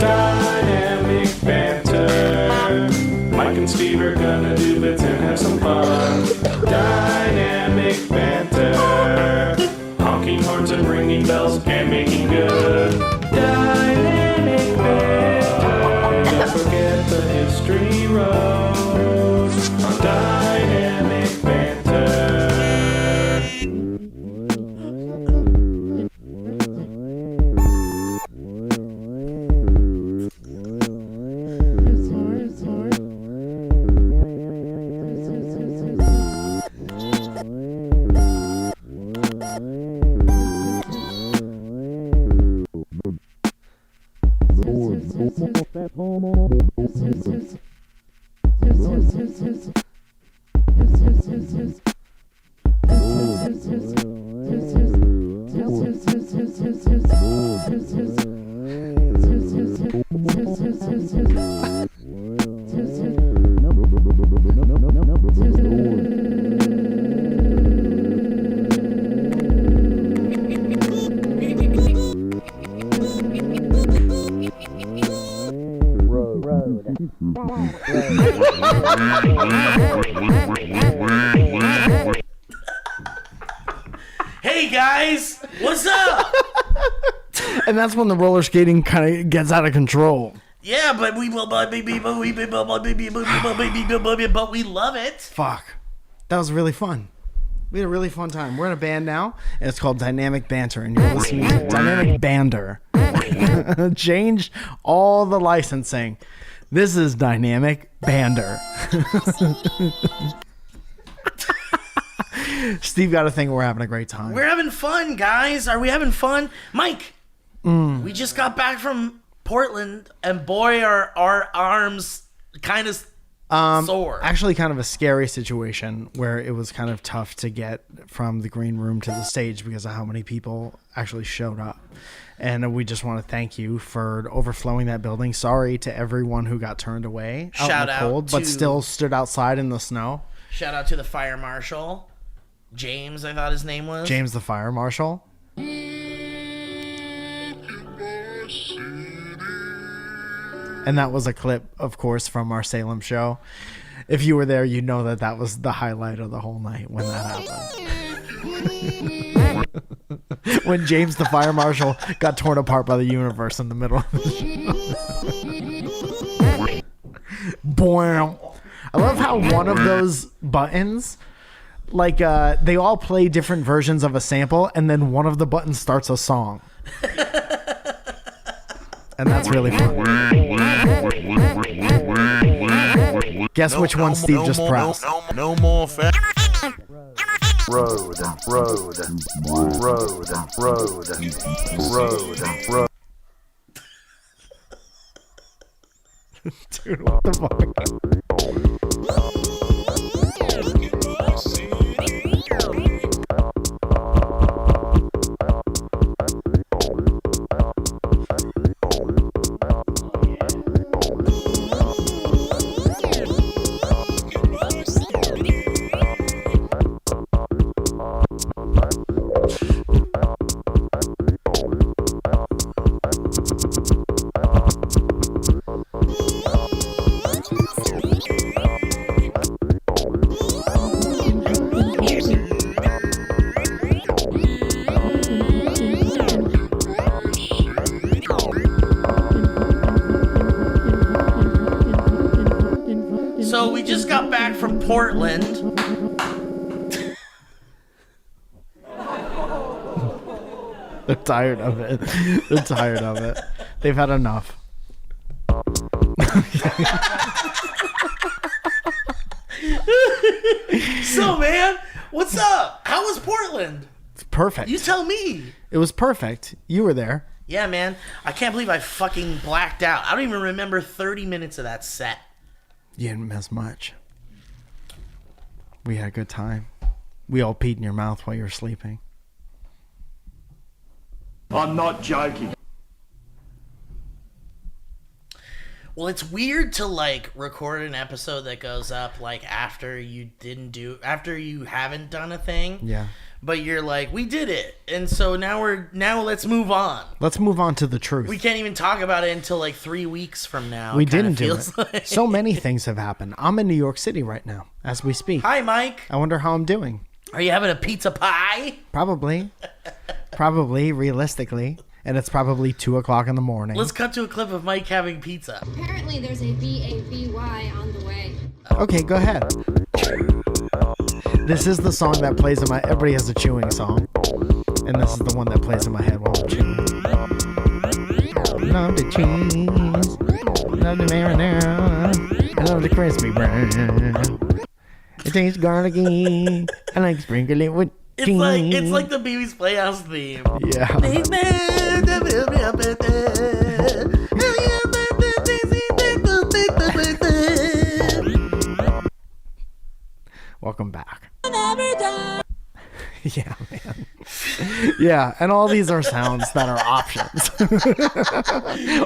Dynamic banter. Mike and Steve are gonna do bits and have some fun. Dynamic banter. Honking horns and ringing bells and making good. Dynamic banter. Don't forget the history road on Dynamic banter. Hey guys, what's up? And that's when the roller skating kind of gets out of control. Yeah, but we love it. Fuck. That was really fun. We had a really fun time. We're in a band now, and it's called Dynamic Banter, and you're listening to Dynamic Banter. Change all the licensing. This is Dynamic Banter. Steve got to think we're having a great time. We're having fun, guys. Are we having fun? Mike, we just got back from Portland, and boy, are our arms kind of sore. Actually, kind of a scary situation where it was kind of tough to get from the green room to the stage because of how many people actually showed up. And we just want to thank you for overflowing that building. Sorry to everyone who got turned away out in the cold, but still stood outside in the snow. Shout out to the fire marshal, James, I thought his name was. James the fire marshal. And that was a clip, of course, from our Salem show. If you were there, you know that that was the highlight of the whole night when that happened. When James the fire marshal got torn apart by the universe in the middle of the show. Boom. I love how one of those buttons, like they all play different versions of a sample, and then one of the buttons starts a song. And that's really fun. Guess which one Steve just pressed. No more fat. Road. Dude, what the fuck? So we just got back from Portland. They're tired of it. They're tired of it. They've had enough. So, man, what's up? How was Portland? It's perfect. You tell me. It was perfect. You were there. Yeah, man. I can't believe I fucking blacked out. I don't even remember 30 minutes of that set. You didn't miss much. We had a good time. We all peed in your mouth while you were sleeping. I'm not joking. Well, it's weird to like record an episode that goes up like after you haven't done a thing. Yeah. but you're like, we did it, and so now let's move on. Let's move on to the truth. We can't even talk about it until like 3 weeks from now. We it kinda didn't do feels it. like. So many things have happened. I'm in New York City right now as we speak. Hi, Mike. I wonder how I'm doing. Are you having a pizza pie? Probably, realistically, and it's probably 2:00 in the morning. Let's cut to a clip of Mike having pizza. Apparently there's a BABY on the way. Okay, go ahead. This is the song that plays in my. Everybody has a chewing song, and this is the one that plays in my head while I'm chewing. Love the cheese, love the marinara, I love the crispy brown. It tastes garlicky. I like to sprinkle it with cheese. It's like the Beavis Playhouse theme. Yeah. Welcome back. Yeah, man. Yeah, and all these are sounds that are options.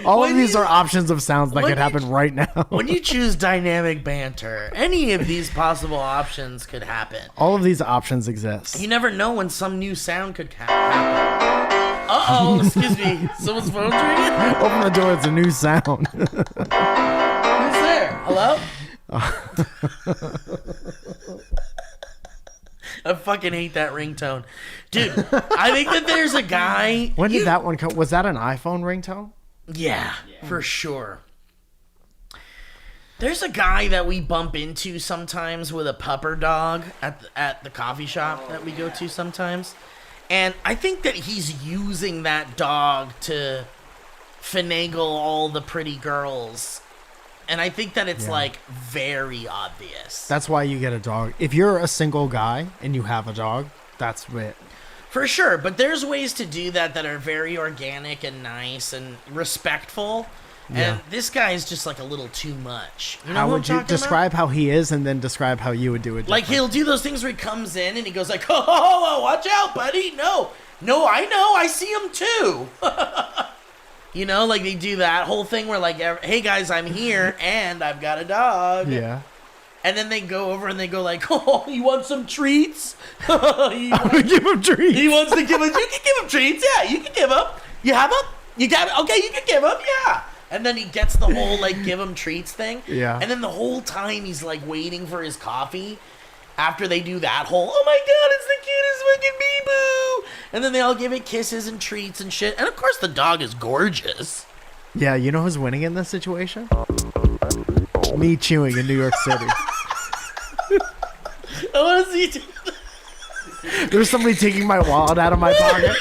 All of these are options of sounds that could happen right now. When you choose dynamic banter, any of these possible options could happen. All of these options exist. You never know when some new sound could happen. Uh-oh, excuse me. Someone's phone's ringing? Open the door, it's a new sound. Who's there? Hello? I fucking hate that ringtone. Dude, I think that there's a guy... When did that one come? Was that an iPhone ringtone? Yeah, for sure. There's a guy that we bump into sometimes with a pupper dog at the coffee shop that we go to sometimes. And I think that he's using that dog to finagle all the pretty girls. And I think that it's like very obvious. That's why you get a dog. If you're a single guy and you have a dog, that's it. For sure, but there's ways to do that are very organic and nice and respectful. Yeah. And this guy is just like a little too much. You know How what would I'm you talking describe how he is and then describe how you would do it? Like he'll do those things where he comes in and he goes like, oh, watch out, buddy. No, I know. I see him too. You know, like they do that whole thing where like, hey guys, I'm here and I've got a dog. Yeah. And then they go over and they go like, oh, you want some treats? I'm gonna give him treats. He wants to give him, you can give him treats. Yeah, you can give him. You have them? You got it? Okay, you can give him. Yeah. And then he gets the whole like give him treats thing. Yeah. And then the whole time he's like waiting for his coffee. After they do that whole, oh my god, it's the cutest fucking bee-boo. And then they all give it kisses and treats and shit. And of course the dog is gorgeous. Yeah, you know who's winning in this situation? Me chewing in New York City. I want to see There's somebody taking my wallet out of my pocket.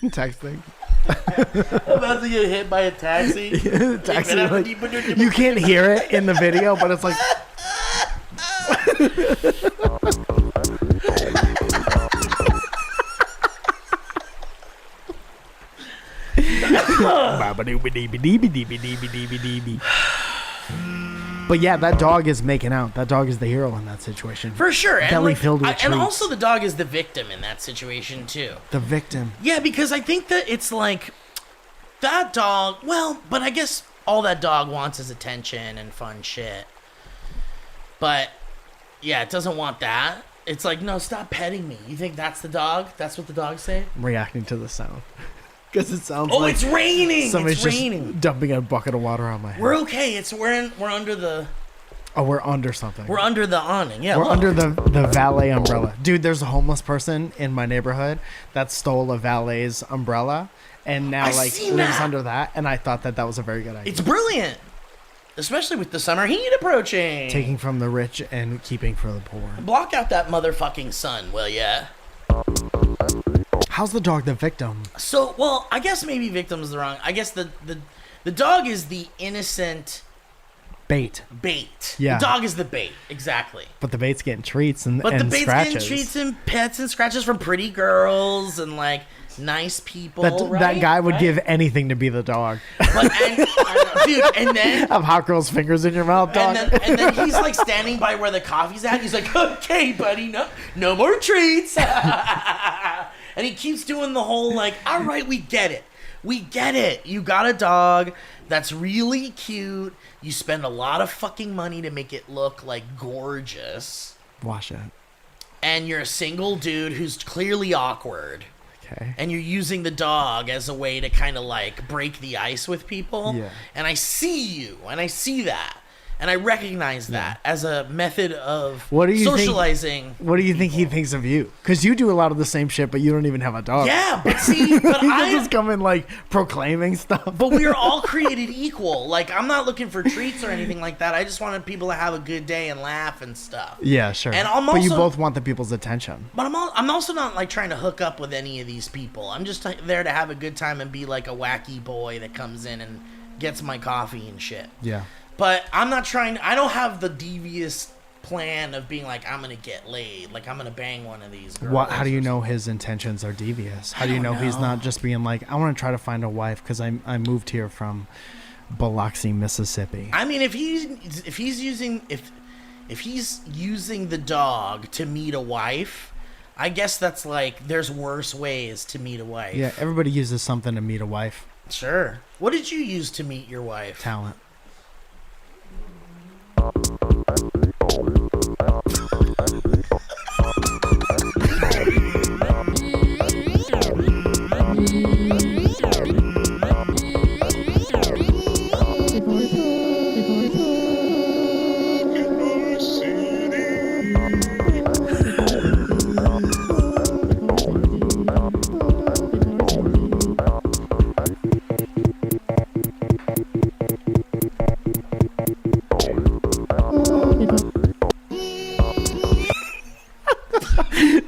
Texting. I'm about to get hit by a taxi. Taxi, like, you can't hear it in the video, but it's like... But yeah, that dog is making out. That dog is the hero in that situation. For sure. Belly filled with and treats. also the dog is the victim in that situation too. The victim. Yeah, because I think that it's like that dog, well, but I guess all that dog wants is attention and fun shit. But yeah, it doesn't want that. It's like, no, stop petting me. You think that's the dog? That's what the dogs say? I'm reacting to the sound. Because it sounds Oh, like it's raining. somebody's It's raining. just dumping a bucket of water on my head. We're okay. We're under the we're under something. We're under the awning. Yeah, We're look. under the valet umbrella. Dude, there's a homeless person in my neighborhood that stole a valet's umbrella and now I like seen lives that. under that, and I thought that was a very good idea. It's brilliant. Especially with the summer heat approaching. Taking from the rich and keeping for the poor. Block out that motherfucking sun, will ya? How's the dog the victim? So, well, I guess maybe victim's the wrong. I guess the dog is the innocent Bait. bait. Yeah. The dog is the bait, exactly. But the bait's getting treats and But the and bait's scratches. getting treats and pets and scratches from pretty girls and like nice people. That right? guy would Right? give anything to be the dog. But, dude, and then Have hot girls' fingers in your mouth, dog. And then he's like standing by where the coffee's at. He's like, okay, buddy, no more treats. And he keeps doing the whole like, all right, we get it. We get it. You got a dog that's really cute. You spend a lot of fucking money to make it look like gorgeous. Wash it. And you're a single dude who's clearly awkward. Okay. And you're using the dog as a way to kind of like break the ice with people. Yeah. And I see you, and I see that. And I recognize that as a method of socializing. What do you think he thinks of you? Because you do a lot of the same shit, but you don't even have a dog. Yeah, but see, but I just come in like proclaiming stuff. But we are all created equal. Like, I'm not looking for treats or anything like that. I just wanted people to have a good day and laugh and stuff. Yeah, sure. And but you both want the people's attention. But I'm also not like trying to hook up with any of these people. I'm just there to have a good time and be like a wacky boy that comes in and gets my coffee and shit. Yeah. But I'm not trying. I don't have the devious plan of being like, I'm gonna get laid. Like, I'm gonna bang one of these girls. How do you know his intentions are devious? How do you know he's not just being like, I want to try to find a wife because I moved here from Biloxi, Mississippi? I mean, if he's using the dog to meet a wife, I guess that's like, there's worse ways to meet a wife. Yeah, everybody uses something to meet a wife. Sure. What did you use to meet your wife? Talent.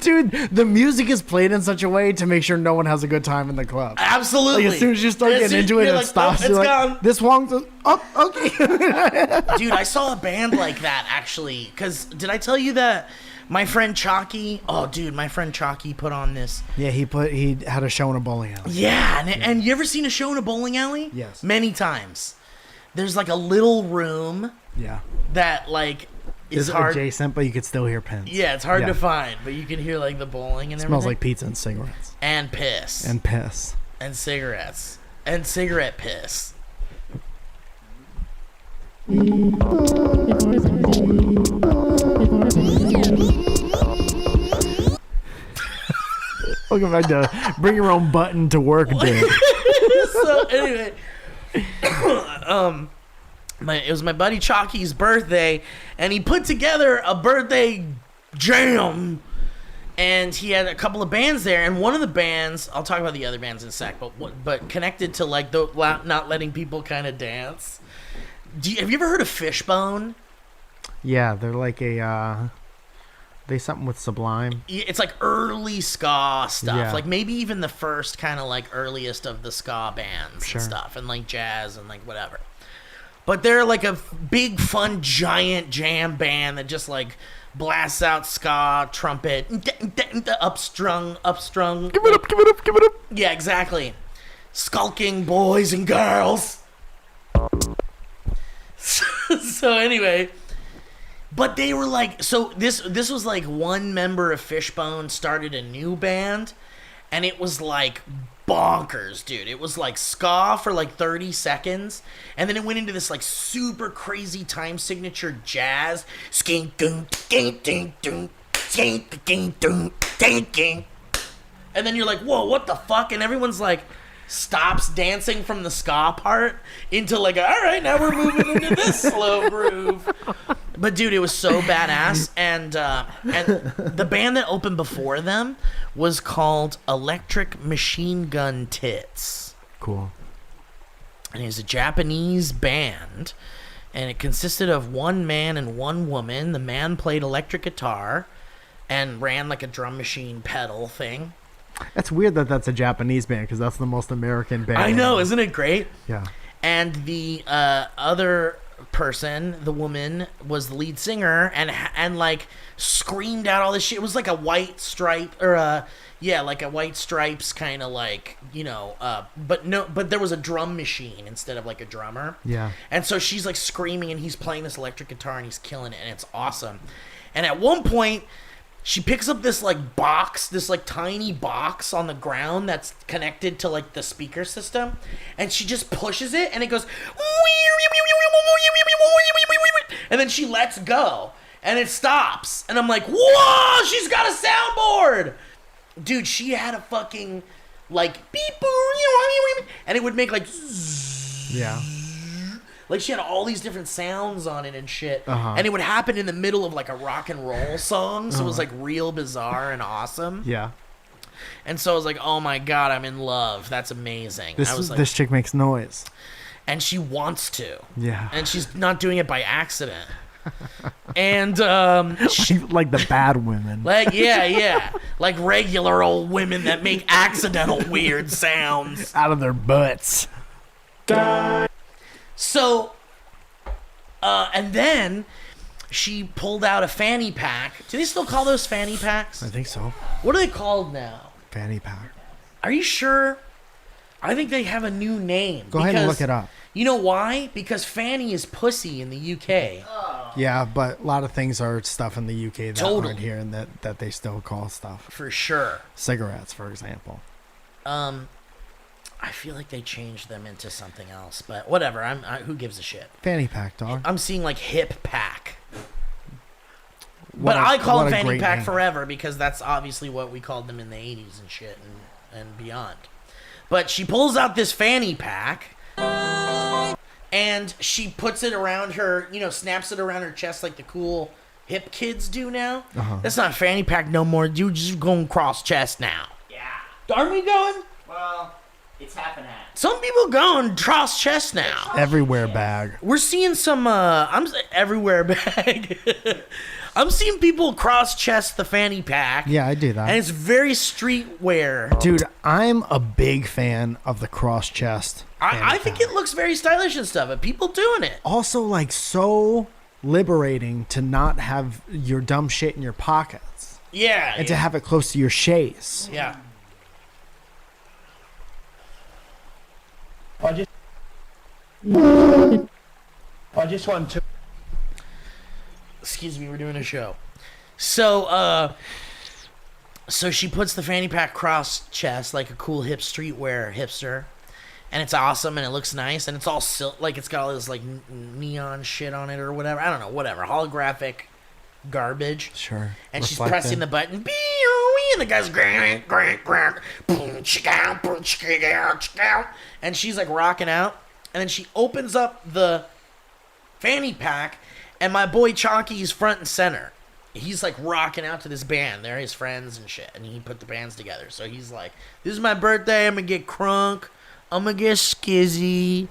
Dude, the music is played in such a way to make sure no one has a good time in the club. Absolutely. Like, as soon as you start getting into it, it stops. It's gone. This one's okay. Dude, I saw a band like that actually. Because did I tell you that my friend Chalky? Oh, dude, my friend Chalky put on this. Yeah, he had a show in a bowling alley. Yeah, and you ever seen a show in a bowling alley? Yes. Many times. There's like a little room. Yeah. That like is It's hard. adjacent, but you could still hear pins. Yeah, it's hard to find, but you can hear like the bowling and everything. Smells like pizza and cigarettes. And piss. And piss. And cigarettes. And cigarette piss. Welcome back to Bring Your Own Button to Work Day. So anyway, it was my buddy Chalky's birthday, and he put together a birthday jam, and he had a couple of bands there, and one of the bands, I'll talk about the other bands in a sec, but connected to like the not letting people kind of dance. Have you ever heard of Fishbone? Yeah, they're like they something with Sublime. It's like early ska stuff, Yeah. like maybe even the first kind of like earliest of the ska bands Sure. and stuff, and like jazz and like whatever. But they're like a big, fun, giant jam band that just like blasts out ska, trumpet, upstrung. Give it up, give it up, give it up. Yeah, exactly. Skulking boys and girls. So anyway, but they were like, so this was like one member of Fishbone started a new band, and it was like bonkers, dude. It was like ska for like 30 seconds, and then it went into this like super crazy time signature jazz. And then you're like, whoa, what the fuck? And everyone's like stops dancing from the ska part into like, all right, now we're moving into this slow groove. But dude, it was so badass, and the band that opened before them was called Electric Machine Gun Tits. Cool. And it was a Japanese band, and it consisted of one man and one woman. The man played electric guitar and ran like a drum machine pedal thing. That's weird that that's a Japanese band because that's the most American band. I know, isn't it great? Yeah. And the other person, the woman, was the lead singer and like screamed out all this shit. It was like a white stripe or like a white stripes kind of like, you know, but there was a drum machine instead of like a drummer. Yeah. And so she's like screaming and he's playing this electric guitar and he's killing it and it's awesome. And at one point she picks up this like box, this like tiny box on the ground that's connected to like the speaker system, and she just pushes it and it goes, and then she lets go and it stops, and I'm like, whoa, she's got a soundboard. Dude, she had a fucking like beep, and it would make like Yeah. like she had all these different sounds on it and shit. And it would happen in the middle of like a rock and roll song. So it was like real bizarre and awesome. Yeah. And so I was like, oh my God, I'm in love. That's amazing. I was like, This chick makes noise. and she wants to. Yeah. And she's not doing it by accident. And She like the bad women. like, yeah. Like regular old women that make accidental weird sounds. Out of their butts. So, and then she pulled out a fanny pack. Do they still call those fanny packs? I think so. What are they called now? Fanny pack. Are you sure? I think they have a new name. Go ahead and look it up. You know why? Because fanny is pussy in the UK. Yeah, but a lot of things are stuff in the UK that Totally. aren't here and that they still call stuff. For sure. Cigarettes, for example. I feel like they changed them into something else, but whatever. Who gives a shit? Fanny pack, dog. I'm seeing like hip pack. What But a- I call what them a fanny great pack name. forever because that's obviously what we called them in the 80s and shit and beyond. But she pulls out this fanny pack and she puts it around her, snaps it around her chest like the cool hip kids do now. That's not a fanny pack no more. You just going cross chest now. Yeah. Aren't we going? Well, it's half and half. Some people going cross chest now. Everywhere bag. We're seeing some everywhere bag. I'm seeing people cross chest the fanny pack. Yeah, I do that. And it's very streetwear. Dude, I'm a big fan of the cross chest. I think it looks very stylish and stuff, and people doing it. Also, like, so liberating to not have your dumb shit in your pockets Yeah. and to have it close to your chaise. Yeah. I just want to. Excuse me, we're doing a show. So she puts the fanny pack cross chest like a cool hip streetwear hipster. And it's awesome, and it looks nice, and it's all like it's got all this like neon shit on it or whatever. I don't know, whatever. Holographic garbage. Sure. And she's Reflected. pressing the button. And the guy's and she's like rocking out. And then she opens up the fanny pack, and my boy Chalky's front and center. He's like rocking out to this band. They're his friends and shit. And he put the bands together. So he's like, this is my birthday. I'm going to get crunk. I'm going to get skizzy.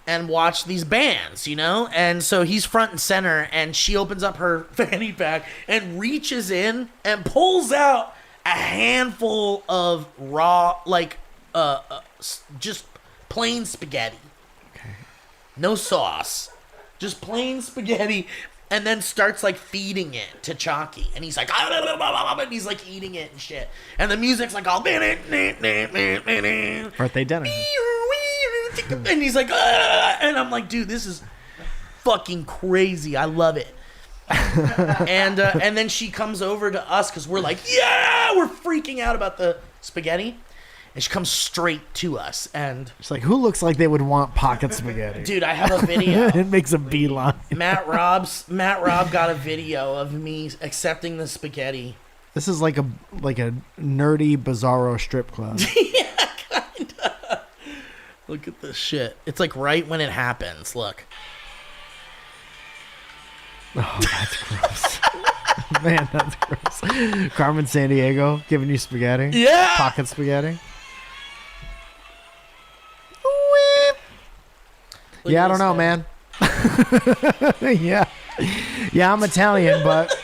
And watch these bands, And so he's front and center. And she opens up her fanny pack and reaches in and pulls out a handful of raw, like, just plain spaghetti. Okay. No sauce. Just plain spaghetti. And then starts like feeding it to Chalky. And he's like, and he's like eating it and shit. And the music's like all Birthday dinner. and he's like, and I'm like, dude, this is fucking crazy. I love it. and then she comes over to us because we're like, yeah, we're freaking out about the spaghetti. And she comes straight to us. And It's like, who looks like they would want pocket spaghetti? dude, I have a video. It makes a beeline. Matt Robb got a video of me accepting the spaghetti. This is like a nerdy, bizarro strip club. Yeah, kinda. Look at this shit. It's like right when it happens. Look. Oh, that's gross. Man, that's gross. Carmen Sandiego giving you spaghetti? Yeah. Pocket spaghetti? Look Yeah, I at don't this know, guy. man. Yeah. Yeah, I'm Italian, but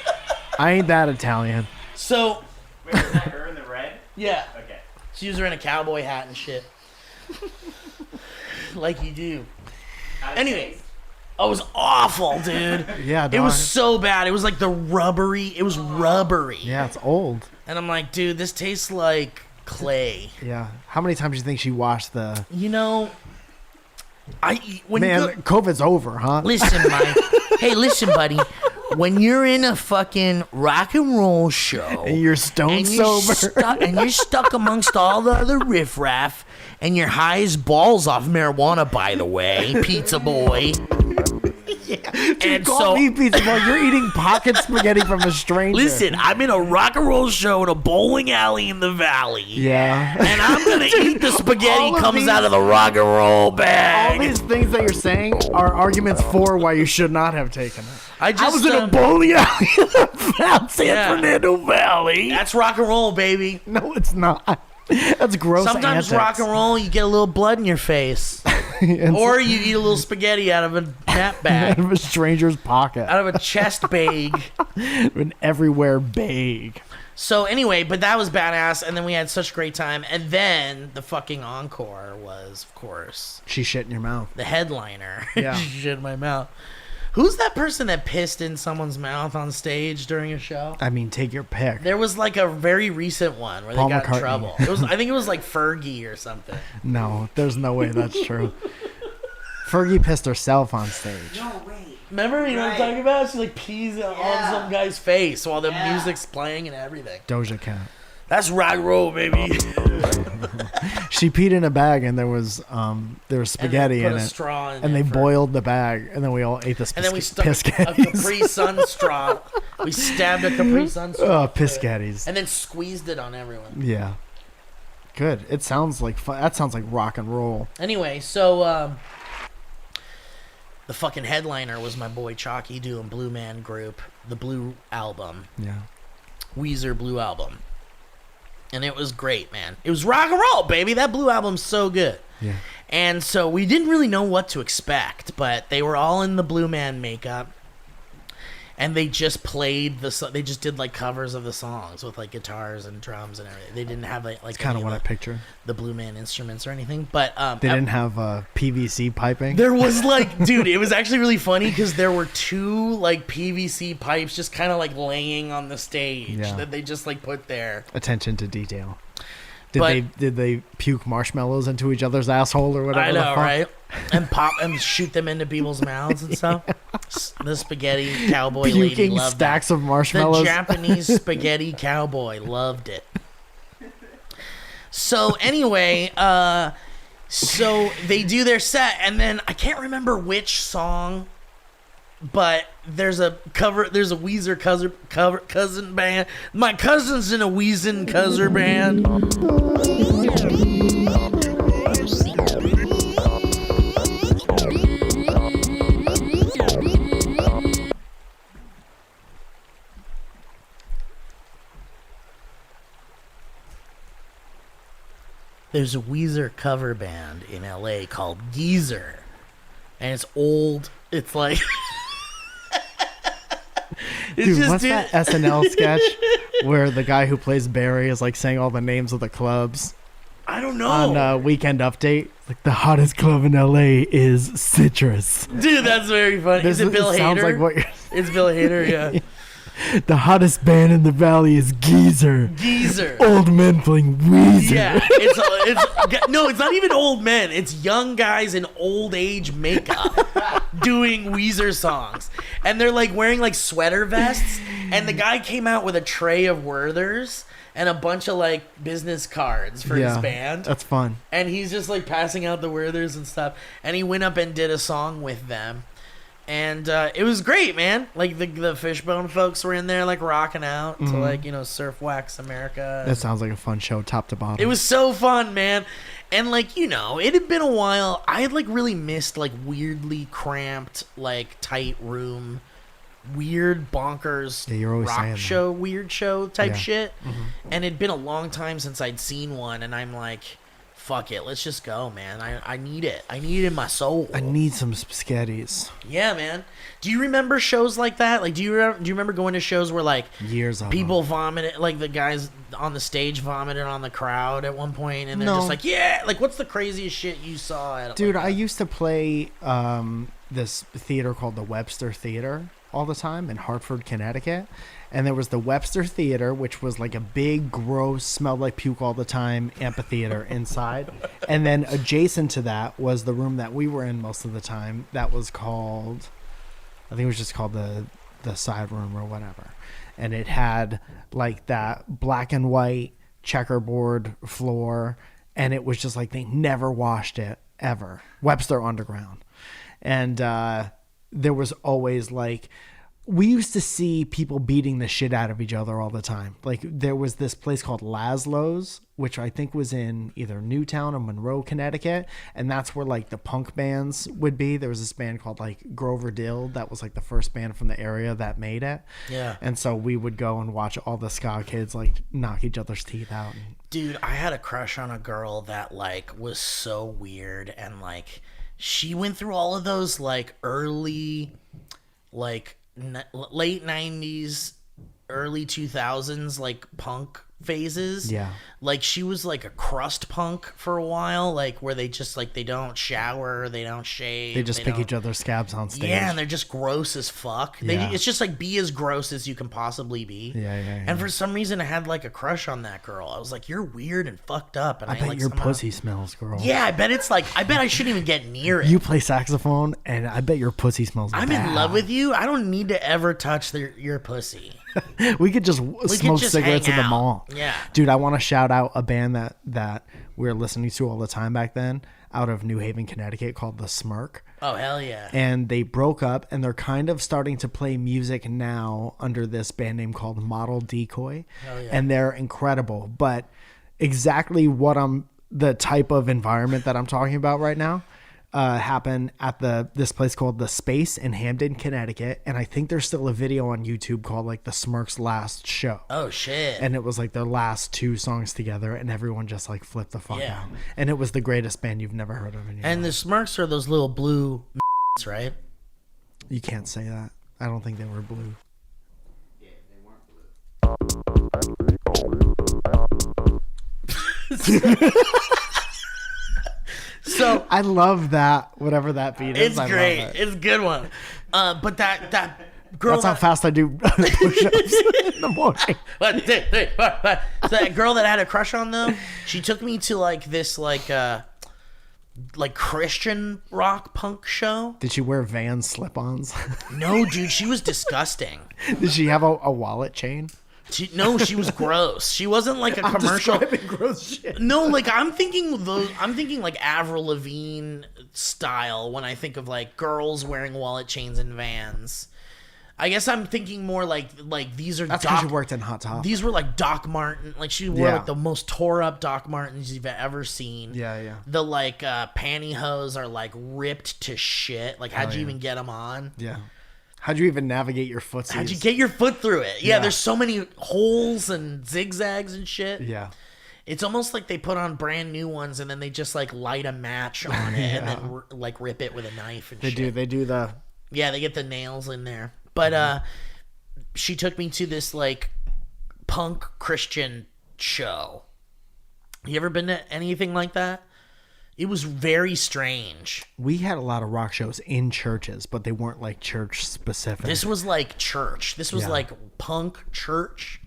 I ain't that Italian. So, Wait, is that her in the red? yeah. Okay. She was wearing a cowboy hat and shit. Like you do. Anyway. Oh, it was awful, dude. Yeah, It was dog. so bad. It was like it was rubbery. Yeah, it's old. And I'm like, dude, this tastes like clay. Yeah. How many times do you think she washed the... When Man, you go, COVID's over, huh? listen, Mike. Hey, listen, buddy. when you're in a fucking rock and roll show And you're stone and you're sober. and you're stuck amongst all the other riffraff, and you're high as balls off marijuana, by the way, pizza boy. And Call so, me pizza boy. You're eating pocket spaghetti from a stranger. listen, I'm in a rock and roll show in a bowling alley in the valley. Yeah. And I'm gonna eat the spaghetti All of comes these- out of the rock and roll All bag. these things that you're saying are arguments for why you should not have taken it. I I was just in a bowling alley in the San Yeah. Fernando Valley. that's rock and roll, baby. No, it's not. That's gross. Sometimes rock and roll, you get a little blood in your face, or you eat a little spaghetti out of a nap out bag, of a stranger's pocket, out of a chest bag. an everywhere bag. So anyway, but that was badass, and then we had such a great time, and then the fucking encore was, of course, She shit in your mouth. the headliner. Yeah. Shit in my mouth. Who's that person that pissed in someone's mouth on stage during a show? I mean, take your pick. There was like a very recent one where Paul they got McCartney. in trouble. I think it was like Fergie or something. No, there's no way that's true. Fergie pissed herself on stage. No, wait. Remember, you know what I'm talking about? She like pees on Yeah. some guy's face while the Yeah. music's playing and everything. Doja Cat. That's rock and roll, baby. She peed in a bag and there was spaghetti and in put a it. straw in And they it for- boiled the bag, and then we all ate the And then we stuck a piscatties. Capri Sun straw. We stabbed a Capri Sun straw. Oh, piscatties. And then squeezed it on everyone. Yeah. Good. It sounds like fun. That sounds like rock and roll. Anyway, so the fucking headliner was my boy Chalky doing Blue Man Group, the Blue album, Yeah. Weezer Blue album. And it was great, man. It was rock and roll, baby. That Blue album's so good. Yeah. And so we didn't really know what to expect, but they were all in the Blue Man makeup. And they just played they just did like covers of the songs with like guitars and drums and everything. They didn't have like It's kind of any what I of picture. the Blue Man instruments or anything. But They didn't have PVC piping. there was like, dude, it was actually really funny because there were two like PVC pipes just kind of like laying on the stage Yeah. that they just like put there. Attention to detail. But- Did they puke marshmallows into each other's asshole or whatever? I the know, fuck? right? And pop and shoot them into people's mouths and stuff. The spaghetti cowboy lady Puking loved stacks of that. The marshmallows. Japanese spaghetti cowboy loved it. So anyway, so they do their set, and then I can't remember which song, but there's a Weezer cousin band. My cousin's in a Weezer cousin band. There's a Weezer cover band in LA called Geezer. And it's old. It's like it's Dude, just what's that SNL sketch where the guy who plays Barry is like saying all the names of the clubs I don't know. on Weekend Update? Like, the hottest club in LA is Citrus. Dude, that's very funny. Is it Bill Hader? Sounds like what you're It's Bill Hader, yeah. The hottest band in the valley is Geezer. Geezer. Old men playing Weezer. Yeah, it's no, it's not even old men. It's young guys in old age makeup doing Weezer songs, and they're like wearing like sweater vests. And the guy came out with a tray of Werthers and a bunch of like business cards for his band, That's fun. and he's just like passing out the Werthers and stuff. And he went up and did a song with them. And it was great, man. Like the Fishbone folks were in there, like rocking out to like Surf Wax America. That sounds like a fun show, top to bottom. It was so fun, man. And like it had been a while. I had like really missed like weirdly cramped, like tight room, weird bonkers Yeah, you're always saying rock that. show, weird show type Yeah. shit. And it'd been a long time since I'd seen one, and I'm like, fuck it, let's just go, man. I need it. I need it in my soul. I need some spaghettis. Yeah, man. Do you remember shows like that? Like, do you remember going to shows where like Years of people vomited, like the guys on the stage vomited on the crowd at one point, and they're No. just like, yeah, like what's the craziest shit you saw at? Dude, like, I used to play this theater called the Webster Theater all the time in Hartford, Connecticut. And there was the Webster Theater, which was like a big, gross, smelled like puke all the time amphitheater inside. And then adjacent to that was the room that we were in most of the time. That was called, I think it was just called the the side room or whatever, and it had like that black and white checkerboard floor, and it was just like they never washed it ever. Webster Underground. And there was always like, we used to see people beating the shit out of each other all the time. Like there was this place called Laszlo's, which I think was in either Newtown or Monroe, Connecticut. And that's where like the punk bands would be. There was this band called like Grover Dill. That was like the first band from the area that made it. Yeah. And so we would go and watch all the ska kids like knock each other's teeth out. Dude, I had a crush on a girl that like was so weird, and like she went through all of those like early, like late 90s, early 2000s like punk phases. Yeah. Like she was like a crust punk for a while, like where they just like they don't shower, they don't shave, They just pick don't- each other's scabs on stage. Yeah, and they're just gross as fuck. Yeah. It's just like be as gross as you can possibly be. Yeah. And for some reason, I had like a crush on that girl. I was like, "You're weird and fucked up." And I bet like, your somehow- pussy smells, girl. Yeah, I bet it's like I bet I shouldn't even get near it. You play saxophone, and I bet your pussy smells I'm bad. in love with you. I don't need to ever touch your pussy. We could just smoke just cigarettes in hang the out. mall. Yeah. Dude, I want to shout out a band that we were listening to all the time back then out of New Haven, Connecticut called The Smirk. Oh hell yeah! And they broke up, and they're kind of starting to play music now under this band name called Model Decoy. Hell yeah. And they're incredible. But exactly the type of environment that I'm talking about right now happened at this place called The Space in Hamden, Connecticut. And I think there's still a video on YouTube called like The Smirk's Last Show. Oh shit! And it was like their last 2 songs together, and everyone just like flipped the fuck Yeah. out. And it was the greatest band you've never heard of in your And the life. Smirks are those little blue, right? You can't say that. I don't think they were blue. So I love that, whatever that beat is. it's I great. Love it. It's a good one. But that girl. That's how fast I do push-ups in the morning. 1, 2, 3, 4, 5. So that girl that I had a crush on though, she took me to like this like Christian rock punk show. Did she wear Vans slip-ons? No, dude, she was disgusting. Did she have a wallet chain? She was gross. She wasn't like a commercial. Describing gross shit. No, like I'm thinking like Avril Lavigne style when I think of like girls wearing wallet chains and Vans. I guess I'm thinking more like these are That's because you worked in Hot Top. These were like Doc Martin. Like she wore Yeah. like the most tore up Doc Martens you've ever seen. Yeah. The like pantyhose are like ripped to shit. Like how'd you yeah. even get them on? Yeah. How'd you even navigate your footsies? How'd you get your foot through it? Yeah, Yeah. there's so many holes and zigzags and shit. Yeah. It's almost like they put on brand new ones and then they just like light a match on it and then like rip it with a knife and shit. They do the... Yeah, they get the nails in there. But she took me to this like punk Christian show. You ever been to anything like that? It was very strange. We had a lot of rock shows in churches, but they weren't like church specific. This was like church. This was Yeah. like punk church.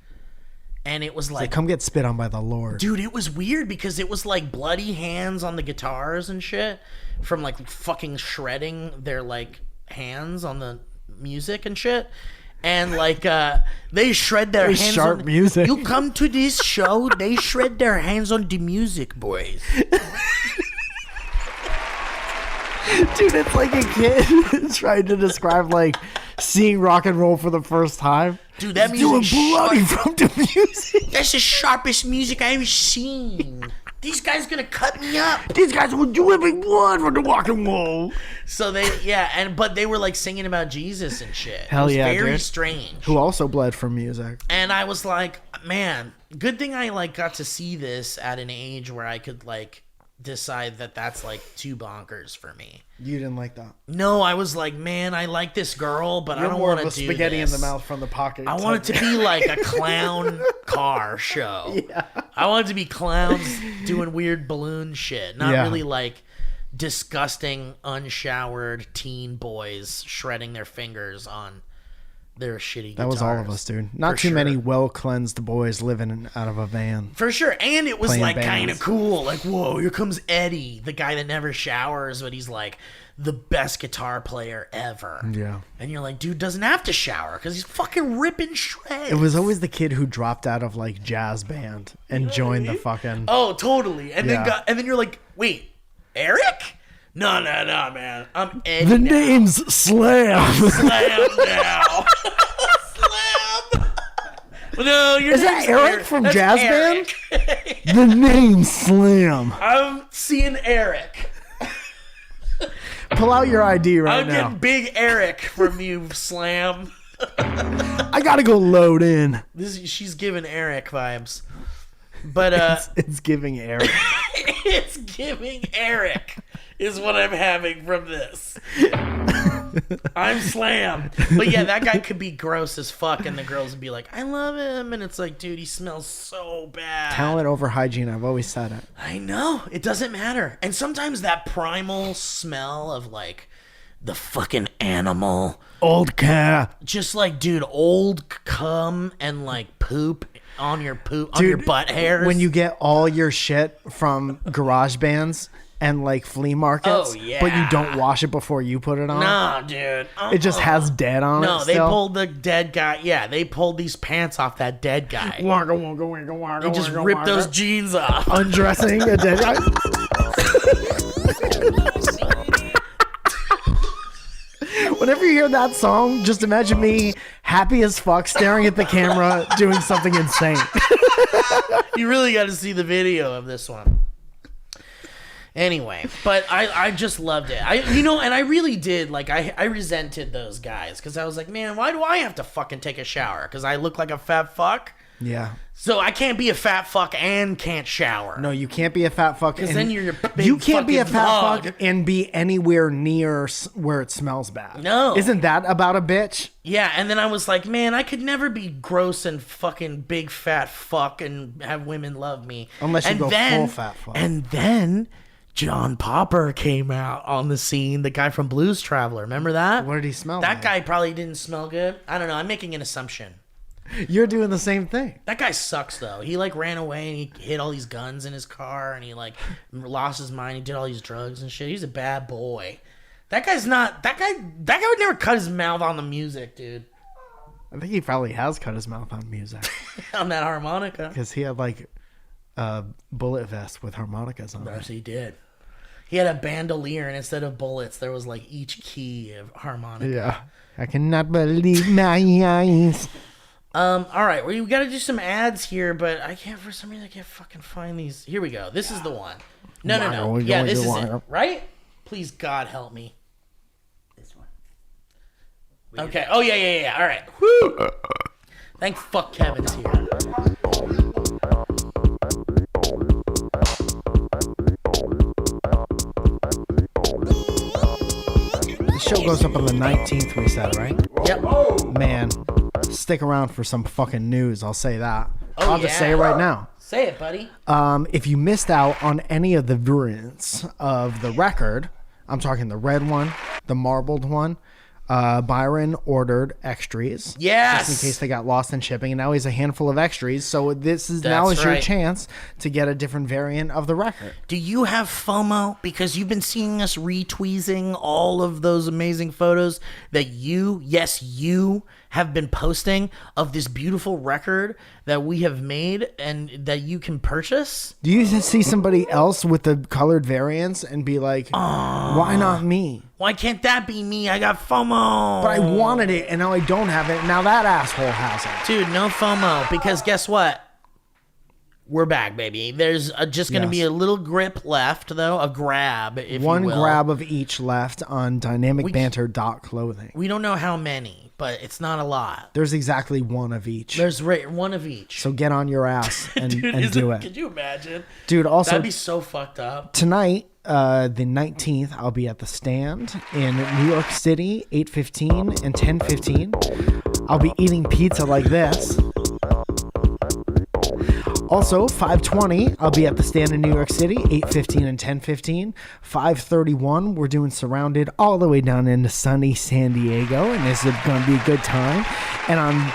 And it was like, like, come get spit on by the Lord. dude, it was weird because it was like bloody hands on the guitars and shit from like fucking shredding their like hands on the music and shit. And like they shred their hands sharp on music. You come to this show, they shred their hands on the music, boys. Dude, it's like a kid trying to describe like seeing rock and roll for the first time. Dude, that Doing music's bloody sharp. from the music. That's the sharpest music I've ever seen. These guys gonna cut me up. These guys will do every one for the rock and roll. So but they were like singing about Jesus and shit. Hell it was yeah, very dude. strange. Who also bled for music. And I was like, man, good thing I like got to see this at an age where I could like decide that that's like too bonkers for me. You didn't like that. No, I was like, man, I like this girl, but I You're don't more want of to a do spaghetti this. in the mouth from the pocket. I want it to be like a clown car show. Yeah. I want it to be clowns doing weird balloon shit, not Yeah. really like disgusting, unshowered teen boys shredding their fingers on they're a shitty. That was all of guitarist. us, dude. Not For too sure. many well-cleansed boys living out of a van. For sure. And it was Playing like bands. kind of cool. Like, whoa, here comes Eddie, the guy that never showers, but he's like the best guitar player ever. Yeah. And you're like, dude doesn't have to shower because he's fucking ripping shreds. It was always the kid who dropped out of like jazz band and joined the fucking. Oh, totally. And Yeah. then you're like, wait, Eric? No, man. I'm Eddie. The now. name's Slam. Slam now. Slam. No, your Is that name's Eric from That's Jazz Eric. The name's Slam. I'm seeing Eric. Pull out your ID right I'm now. getting big Eric from you, Slam. I gotta go load in. She's giving Eric vibes. But It's giving Eric. it's giving Eric is what I'm having from this. I'm Slam. But yeah, that guy could be gross as fuck and the girls would be like, I love him. And it's like, dude, he smells so bad. Talent over hygiene. I've always said it. I know. It doesn't matter. And sometimes that primal smell of like the fucking animal, Old cat. just like, dude, old cum and like poop on your butt hairs. When you get all your shit from garage bands and like flea markets, Oh, yeah. but you don't wash it before you put it on. Nah, dude. It just has dead on it. No, they still. pulled the dead guy. Yeah, they pulled these pants off that dead guy. Wonka, wonka, wonka, wonka, They just wonka, ripped wonka. those jeans off. Undressing a dead guy. Whenever you hear that song, just imagine me happy as fuck, staring at the camera, doing something insane. You really got to see the video of this one. Anyway, but I just loved it. And I really did. Like, I resented those guys because I was like, man, why do I have to fucking take a shower? Because I look like a fat fuck? Yeah. So I can't be a fat fuck and can't shower. No, you can't be a fat fuck. Because and then you're a big you can't be a fucking fat hog. fuck and be anywhere near where it smells bad. No. Isn't that about a bitch? Yeah, and then I was like, man, I could never be gross and fucking big fat fuck and have women love me. Unless you And go then- full fat fuck. And then John Popper came out on the scene, the guy from Blues Traveler. Remember that? What did he smell That like? guy probably didn't smell good. I don't know. I'm making an assumption. You're doing the same thing. That guy sucks though. He like ran away and he hid all these guns in his car and he like lost his mind. He did all these drugs and shit. He's a bad boy. That guy's not. That guy would never cut his mouth on the music, dude. I think he probably has cut his mouth on music On that harmonica. because he had like a bullet vest with harmonicas on it. Yes, he did. He had a bandolier, and instead of bullets, there was like each key of harmonica. Yeah. I cannot believe my eyes. All right, we got to do some ads here, but I can't, for some reason, I can't fucking find these. Here we go. This is the one. No. Yeah, this is it, right? Please, God, help me. This one. Okay. Oh, yeah. All right. Woo! Thank fuck Kevin's here. The show goes up on the 19th, we said, right? Yep. Man, stick around for some fucking news. I'll say that. Oh, I'll just say it right now. Say it, buddy. If you missed out on any of the variants of the record, I'm talking the red one, the marbled one, Byron ordered extras. Yes. Just in case they got lost in shipping, and now he's a handful of extras. So this is That's your right. chance to get a different variant of the record. Do you have FOMO? Because you've been seeing us retweezing all of those amazing photos that you have been posting of this beautiful record that we have made and that you can purchase? Do you see somebody else with the colored variants and be like, why not me? Why can't that be me? I got FOMO. But I wanted it, and now I don't have it. Now that asshole has it. Dude, no FOMO, because guess what? We're back, baby. There's just going to Yes. be a little grip left, though, a grab, if One you will. grab of each left on dynamicbanter.clothing. We don't know how many, but it's not a lot. There's exactly one of each. There's one of each. So get on your ass and, Dude, and do it. Could you imagine? Dude, also That'd be so fucked up. tonight, the 19th, I'll be at the Stand in New York City, 8:15 and 10:15. I'll be eating pizza like this. Also, 5:20, I'll be at the Stand in New York City, 8:15 and 10:15. 5:31, we're doing Surrounded all the way down into sunny San Diego, and this is going to be a good time. And on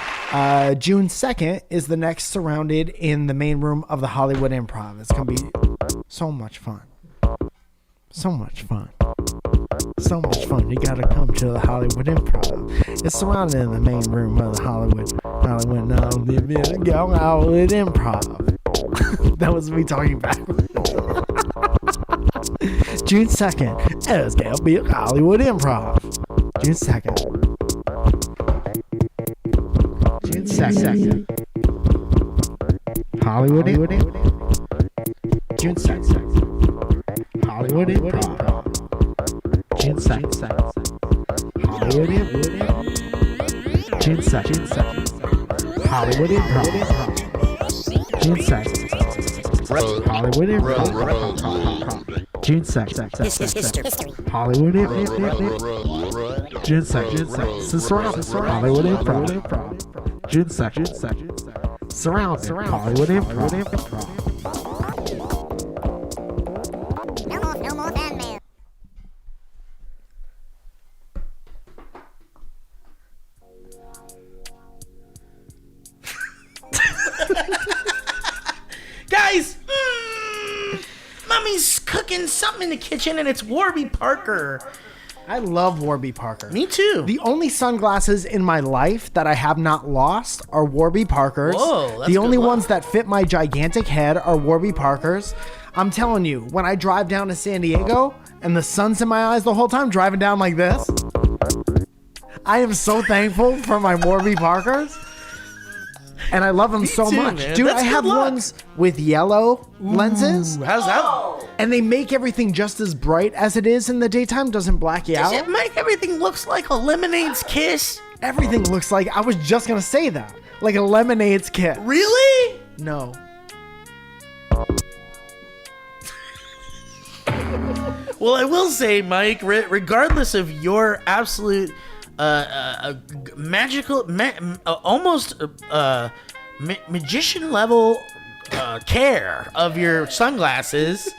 June 2nd is the next Surrounded in the main room of the Hollywood Improv. It's going to be so much fun. So much fun. So much fun. You gotta come to the Hollywood Improv. It's surrounded in the main room of the Hollywood Improv. That was me talking backwards. June 2nd, it's gonna be a Hollywood Improv. June 2nd. June 2nd. Hollywood Improv. June 2nd. Hollywood Improv. June 2nd. Hollywood Improv. June 2nd. Hollywood Improv. June 2nd. Hollywood Improv. June 2nd. Hollywood Improv. June 2nd. Surrounded. Hollywood Improv. June 2nd. Surrounded. Hollywood Improv. Guys, Mommy's cooking something in the kitchen, and it's Warby Parker. I love Warby Parker. Me too. The only sunglasses in my life that I have not lost are Warby Parkers. Whoa, that's the only good luck. ones that fit my gigantic head are Warby Parkers. I'm telling you, when I drive down to San Diego and the sun's in my eyes the whole time driving down like this, I am so thankful for my Warby Parkers. And I love them so too, much. man. Dude, That's I have good luck. ones with yellow lenses. How's that? And they make everything just as bright as it is in the daytime. Doesn't black you Does out. it make everything looks like a lemonade's kiss? Everything looks like, I was just going to say that. Like a lemonade's kit. Really? No. Well, I will say, Mike, regardless of your absolute magical, almost magician level care of your sunglasses,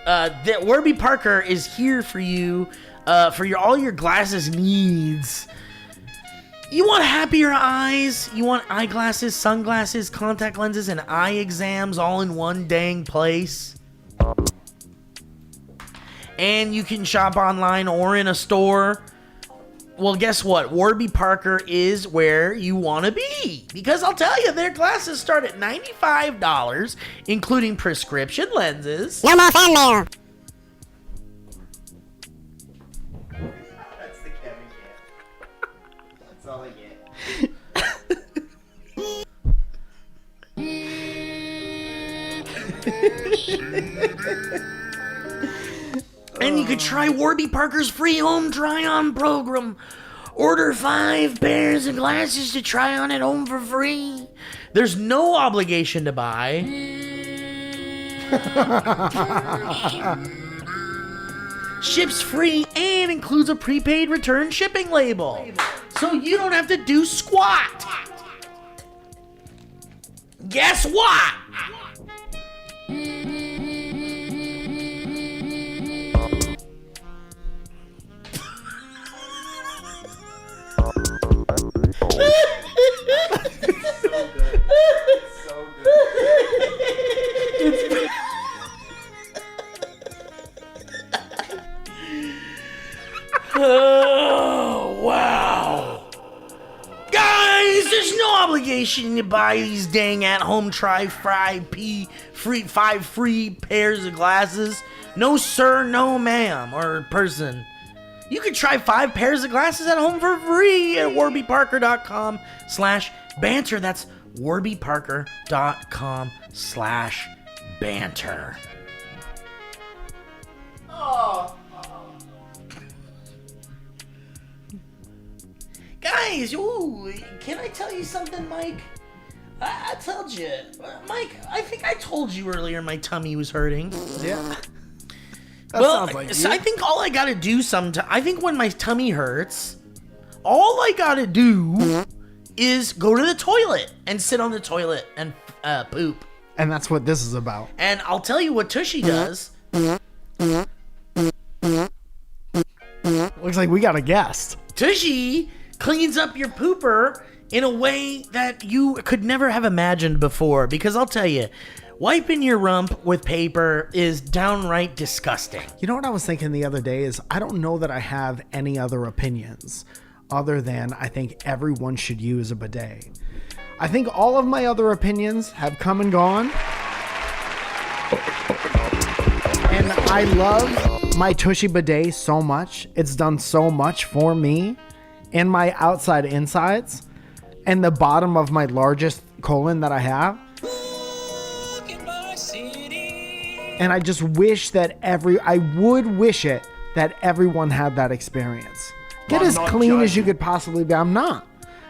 that Warby Parker is here for you, for all your glasses needs. You want happier eyes? You want eyeglasses, sunglasses, contact lenses, and eye exams all in one dang place? And you can shop online or in a store. Well, guess what? Warby Parker is where you want to be. Because I'll tell you, their glasses start at $95, including prescription lenses. No more fan mail. That's the Kevin gift. That's all I get. And you could try Warby Parker's free home try-on program. Order 5 pairs of glasses to try on at home for free. There's no obligation to buy. Ships free and includes a prepaid return shipping label. So you don't have to do squat. Guess what? Oh, wow. Guys, there's no obligation to buy these dang at-home free 5 free pairs of glasses. No sir, no ma'am, or person. You can try 5 pairs of glasses at home for free at warbyparker.com/banter. That's warbyparker.com/banter. Guys, ooh, can I tell you something, Mike? I told you. Mike, I think I told you earlier my tummy was hurting. Yeah. That Well, sounds like so you. I think all I gotta do I think when my tummy hurts, all I gotta do is go to the toilet and sit on the toilet and poop. And that's what this is about. And I'll tell you what Tushy does. Looks like we got a guest. Tushy cleans up your pooper in a way that you could never have imagined before. Because I'll tell you, wiping your rump with paper is downright disgusting. You know what I was thinking the other day is I don't know that I have any other opinions other than I think everyone should use a bidet. I think all of my other opinions have come and gone. And I love my Tushy bidet so much. It's done so much for me and my outside insides and the bottom of my largest colon that I have. And I just wish that I would wish it that everyone had that experience. Get as clean as you could possibly be. I'm not.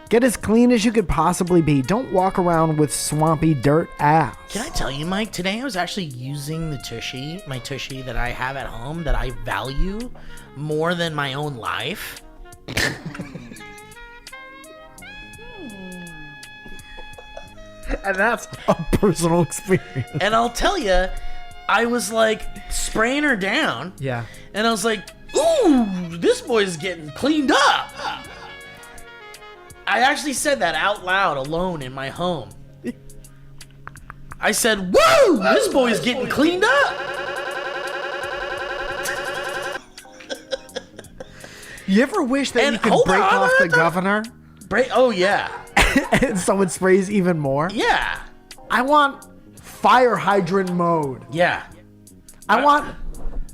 Get as clean as you could possibly be. Don't walk around with swampy dirt ass. Can I tell you, Mike, today I was actually using the Tushy, my Tushy that I have at home that I value more than my own life. And that's a personal experience. And I'll tell you, I was like spraying her down. Yeah. And I was like, ooh, this boy's getting cleaned up. I actually said that out loud alone in my home. I said, whoa, this boy's getting cleaned up. You ever wish that And you could hold break on, off the governor? Oh, yeah. And so it sprays even more? Yeah. I want fire hydrant mode. Yeah. I want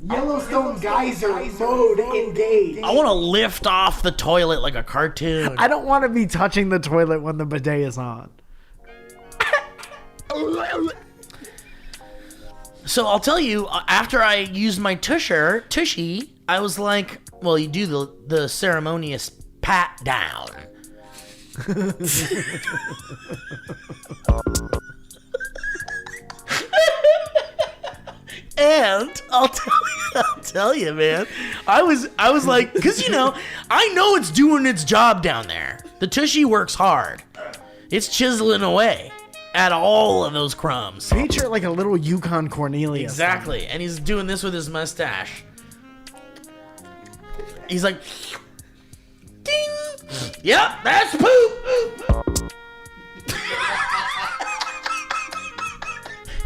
Yellowstone geyser mode engaged. I want to lift off the toilet like a cartoon. I don't want to be touching the toilet when the bidet is on. So I'll tell you, after I used my Tushy, I was like, well, you do the ceremonious pat down. And I'll tell you, man, I was like, because I know it's doing its job down there. The Tushy works hard. It's chiseling away at all of those crumbs. Picture like a little Yukon Cornelius. Exactly, and he's doing this with his mustache. He's like, ding. Yep, that's poop.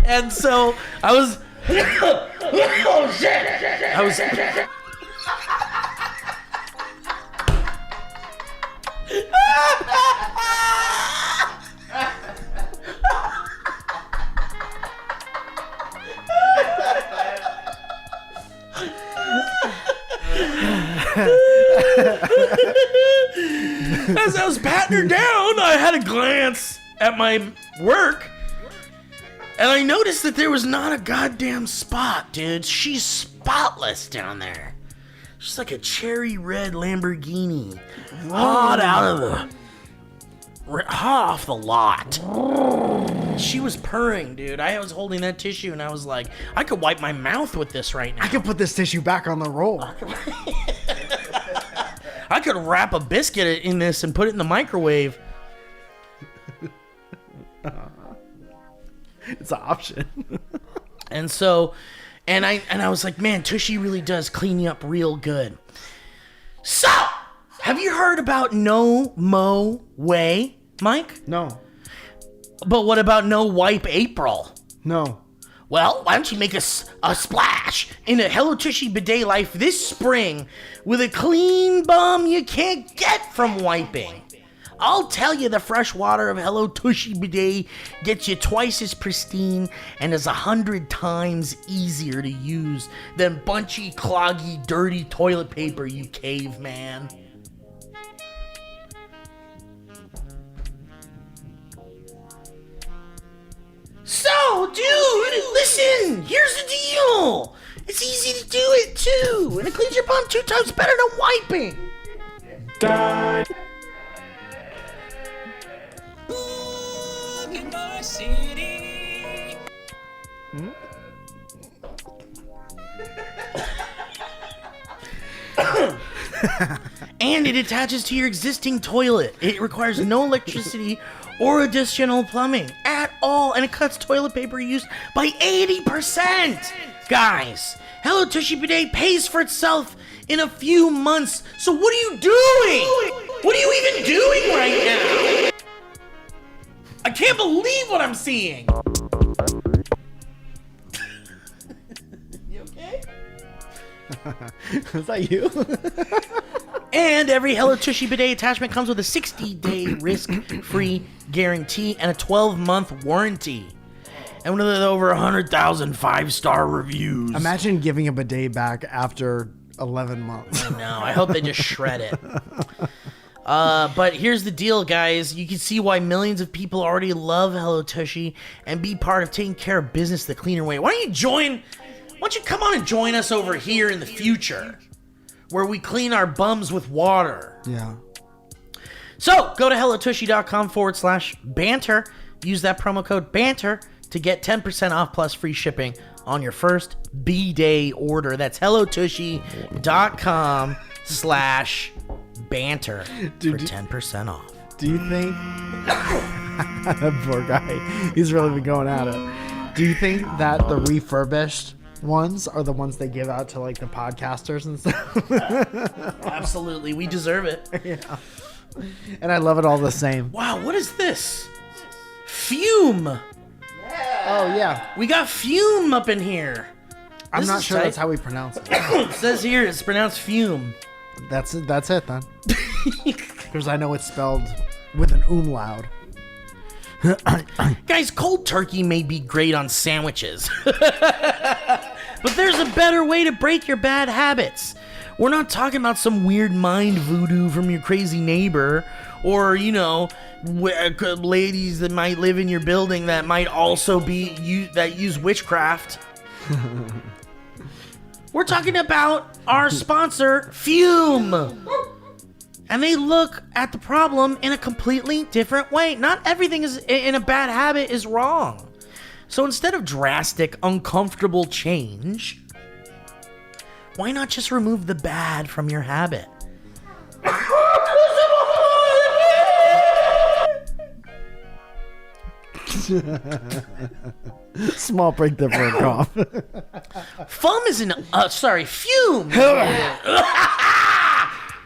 And so I was. Oh shit! I was. As I was patting her down, I had a glance at my work, and I noticed that there was not a goddamn spot, dude. She's spotless down there. She's like a cherry red Lamborghini, hot off the lot. She was purring, dude. I was holding that tissue, and I was like, I could wipe my mouth with this right now. I could put this tissue back on the roll. I could wrap a biscuit in this and put it in the microwave. It's an option. And so, and I was like, man, Tushy really does clean you up real good. So, have you heard about No Mo Way, Mike? No. But what about No Wipe April? No. Well, why don't you make a splash in a Hello Tushy bidet life this spring with a clean bum you can't get from wiping? I'll tell you, the fresh water of Hello Tushy bidet gets you twice as pristine and is 100 times easier to use than bunchy, cloggy, dirty toilet paper, you caveman. So, dude, listen, here's the deal. It's easy to do it, too, and it cleans your bum 2 times better than wiping. Die. And it attaches to your existing toilet. It requires no electricity or additional plumbing at all, and it cuts toilet paper use by 80%. Guys, Hello Tushy Bidet pays for itself in a few months. So what are you doing? What are you even doing right now? I can't believe what I'm seeing. You okay? Is that you? And every Hello Tushy Bidet attachment comes with a 60-day risk-free guarantee and a 12-month warranty. And with over 100,000 5-star reviews. Imagine giving a bidet back after 11 months. I know. I hope they just shred it. But here's the deal, guys. You can see why millions of people already love Hello Tushy and be part of taking care of business the cleaner way. Why don't you come on and join us over here in the future, where we clean our bums with water? Yeah. So go to hellotushy.com/banter. Use that promo code BANTER to get 10% off plus free shipping on your first B-Day order. That's hellotushy.com/banter for 10% off. Do you think... that poor guy. He's really been going at it. Do you think that the refurbished ones are the ones they give out to like the podcasters and stuff? Absolutely. We deserve it. Yeah. And I love it all the same. Wow, what is this? Fume. Oh, yeah. We got Fume up in here. I'm This not is sure tight. that's how we pronounce it. It says here it's pronounced Fume. That's it then. Because I know it's spelled with an umlaut. Guys, cold turkey may be great on sandwiches. But there's a better way to break your bad habits. We're not talking about some weird mind voodoo from your crazy neighbor, or, you know, ladies that might live in your building that might also be that use witchcraft. We're talking about our sponsor, Fume. And they look at the problem in a completely different way. Not everything is in a bad habit is wrong. So instead of drastic, uncomfortable change, why not just remove the bad from your habit? Small break there for a cough. Fume.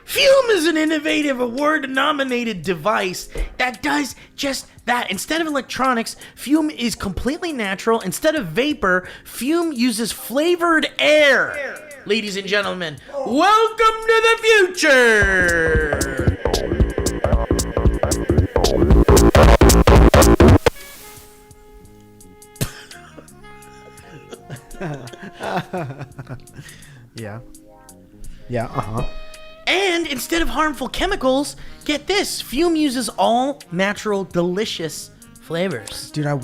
Fume is an innovative award-nominated device that does just that. Instead of electronics, Fume is completely natural. Instead of vapor, Fume uses flavored air. Ladies and gentlemen, welcome to the future! Yeah. Yeah, uh-huh. And instead of harmful chemicals, get this, Fume uses all natural, delicious flavors. Dude, I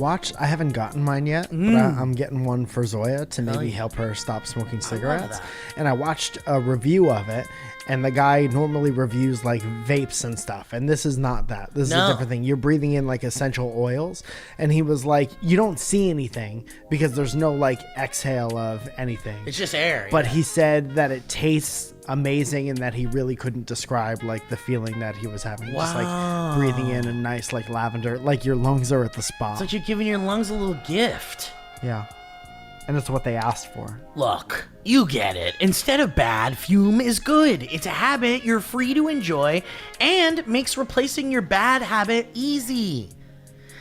haven't gotten mine yet, but I'm getting one for Zoya to maybe help her stop smoking cigarettes. And I watched a review of it, and the guy normally reviews like vapes and stuff, and this is not that. This is a different thing. You're breathing in like essential oils, and he was like, you don't see anything because there's no like exhale of anything. It's just air. But he said that it tastes amazing and that he really couldn't describe like the feeling that he was having. Just like breathing in a nice like lavender, like your lungs are at the spot. It's like you're giving your lungs a little gift. Yeah. And it's what they asked for. Look, you get it. Instead of bad, Fume is good. It's a habit you're free to enjoy and makes replacing your bad habit easy.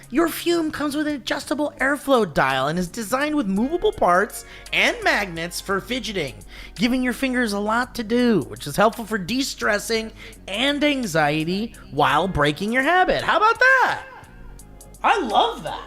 Your Fume comes with an adjustable airflow dial and is designed with movable parts and magnets for fidgeting, giving your fingers a lot to do, which is helpful for de-stressing and anxiety while breaking your habit. How about that? I love that.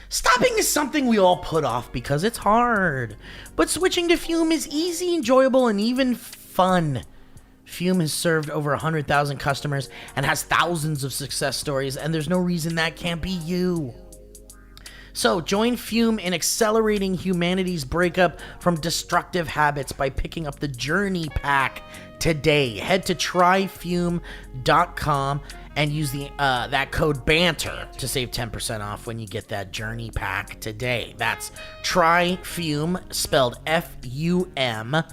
Stopping is something we all put off because it's hard. But switching to Fume is easy, enjoyable, and even fun. Fume has served over 100,000 customers and has thousands of success stories, and there's no reason that can't be you. So join Fume in accelerating humanity's breakup from destructive habits by picking up the Journey Pack today. Head to tryfume.com and use the that code Banter to save 10% off when you get that journey pack today. That's Fume, spelled FUM.com,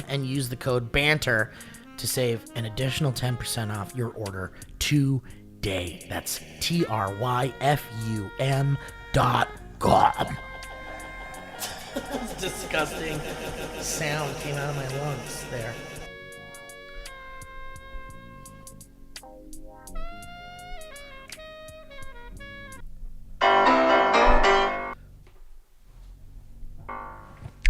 and use the code Banter to save an additional 10% off your order today. That's TRYFUM.com. Disgusting sound came out of my lungs there.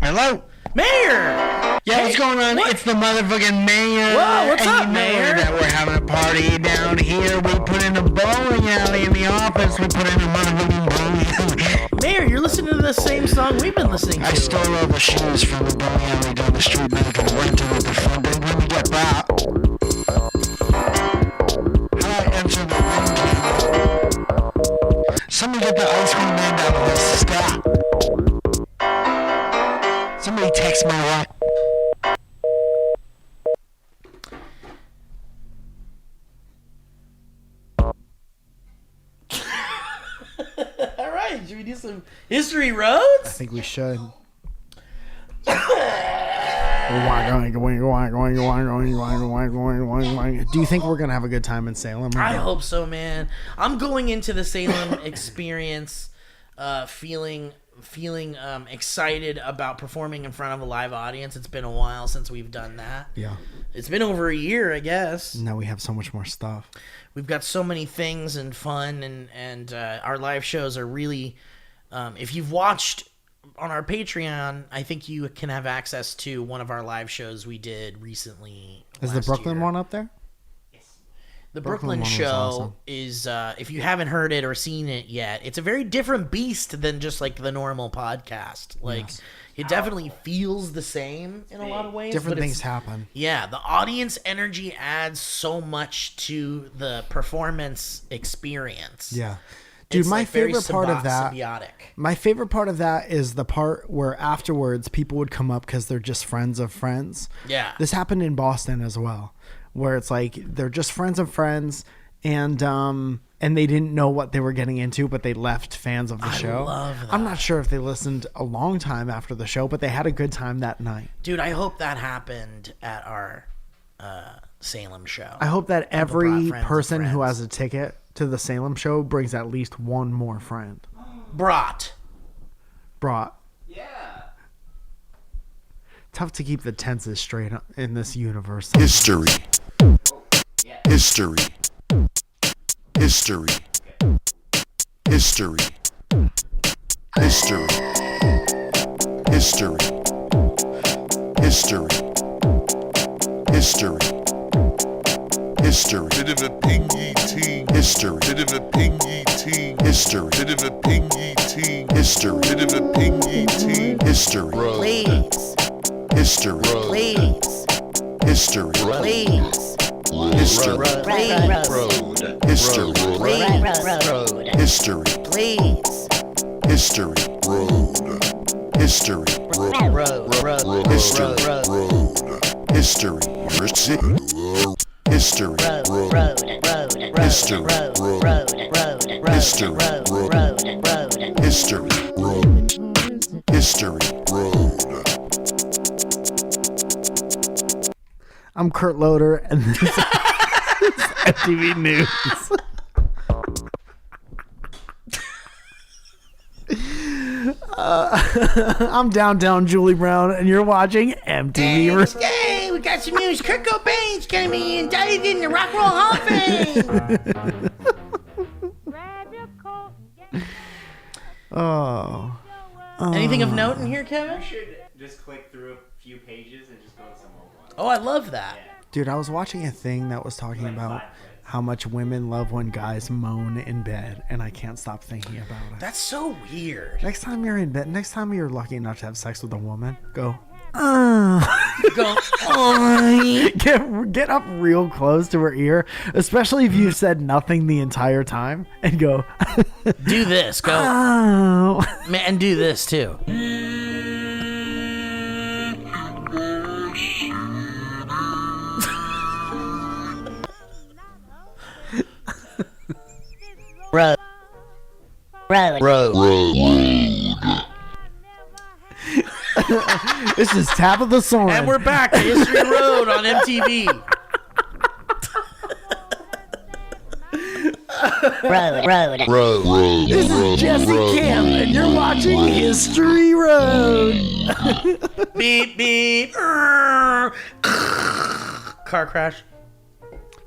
Hello? Mayor! Yeah, what's going on? what? It's the motherfucking mayor. Whoa, what's and up, you know Mayor? that we're having a party down here. We put in a bowling alley in the office. We put in a motherfucking bowling alley. Mayor, you're listening to the same song we've been listening to. I stole all the shoes from the bowling alley down the street back and went to it before they let me get back. How I enter the room. Somebody get the ice cream man down the stop. Somebody text my wife. All right, should we do some history roads? I think we should. Do you think we're gonna have a good time in Salem? I hope so, man. I'm going into the Salem experience feeling excited about performing in front of a live audience. It's been a while since we've done that. Yeah. It's been over a year, I guess. Now we have so much more stuff. We've got so many things and fun, and our live shows are really. If you've watched on our Patreon, I think you can have access to one of our live shows we did recently. Is the Brooklyn one up there? The Brooklyn Brooklyn one was show awesome. is, if you haven't heard it or seen it yet, it's a very different beast than just like the normal podcast. Like, it definitely feels the same in a lot of ways. Different but things it's- happen. Yeah, the audience energy adds so much to the performance experience. Yeah. Dude, It's my like very favorite part of that. symbiotic. My favorite part of that is the part where afterwards people would come up because they're just friends of friends. Yeah. This happened in Boston as well, where it's like they're just friends of friends, and they didn't know what they were getting into, but they left fans of the show. love that. I'm not sure if they listened a long time after the show, but they had a good time that night. Dude, I hope that happened at our Salem show. I hope that People every brought friends of person who friends. has a ticket to the Salem show brings at least one more friend. Brought. Yeah. Tough to keep the tenses straight in this universe. History. History. History. History. History. History. History. History. History. Bit of a pingy teen. History. Bit of a pingy teen. History. Bit of a pingy teen. History. Bit of a pingy teen. History. Please. History. Please. History. Please. History. Please. History. History. Please. History. History. History. History. History. History. I'm Kurt Loder, and this is MTV News. I'm Downtown Julie Brown, and you're watching MTV. Hey, we got some news. Kurt Cobain's gonna be indicted in the Rock and Roll Hall of Fame. Oh. Anything of note in here, Kevin? You should just click through a few pages and just go to some old ones. Oh, I love that. Dude, I was watching a thing that was talking about how much women love when guys moan in bed, and I can't stop thinking about it. That's so weird. Next time you're in bed, next time you're lucky enough to have sex with a woman, go. Go. Get up real close to her ear, especially if you've said nothing the entire time, and go. Do this. Go. Oh. Man, do this too. This is Tabitha Soren. And we're back to History Road on MTV. This is Jesse Camp, and you're watching History Road. Beep, beep. Car crash.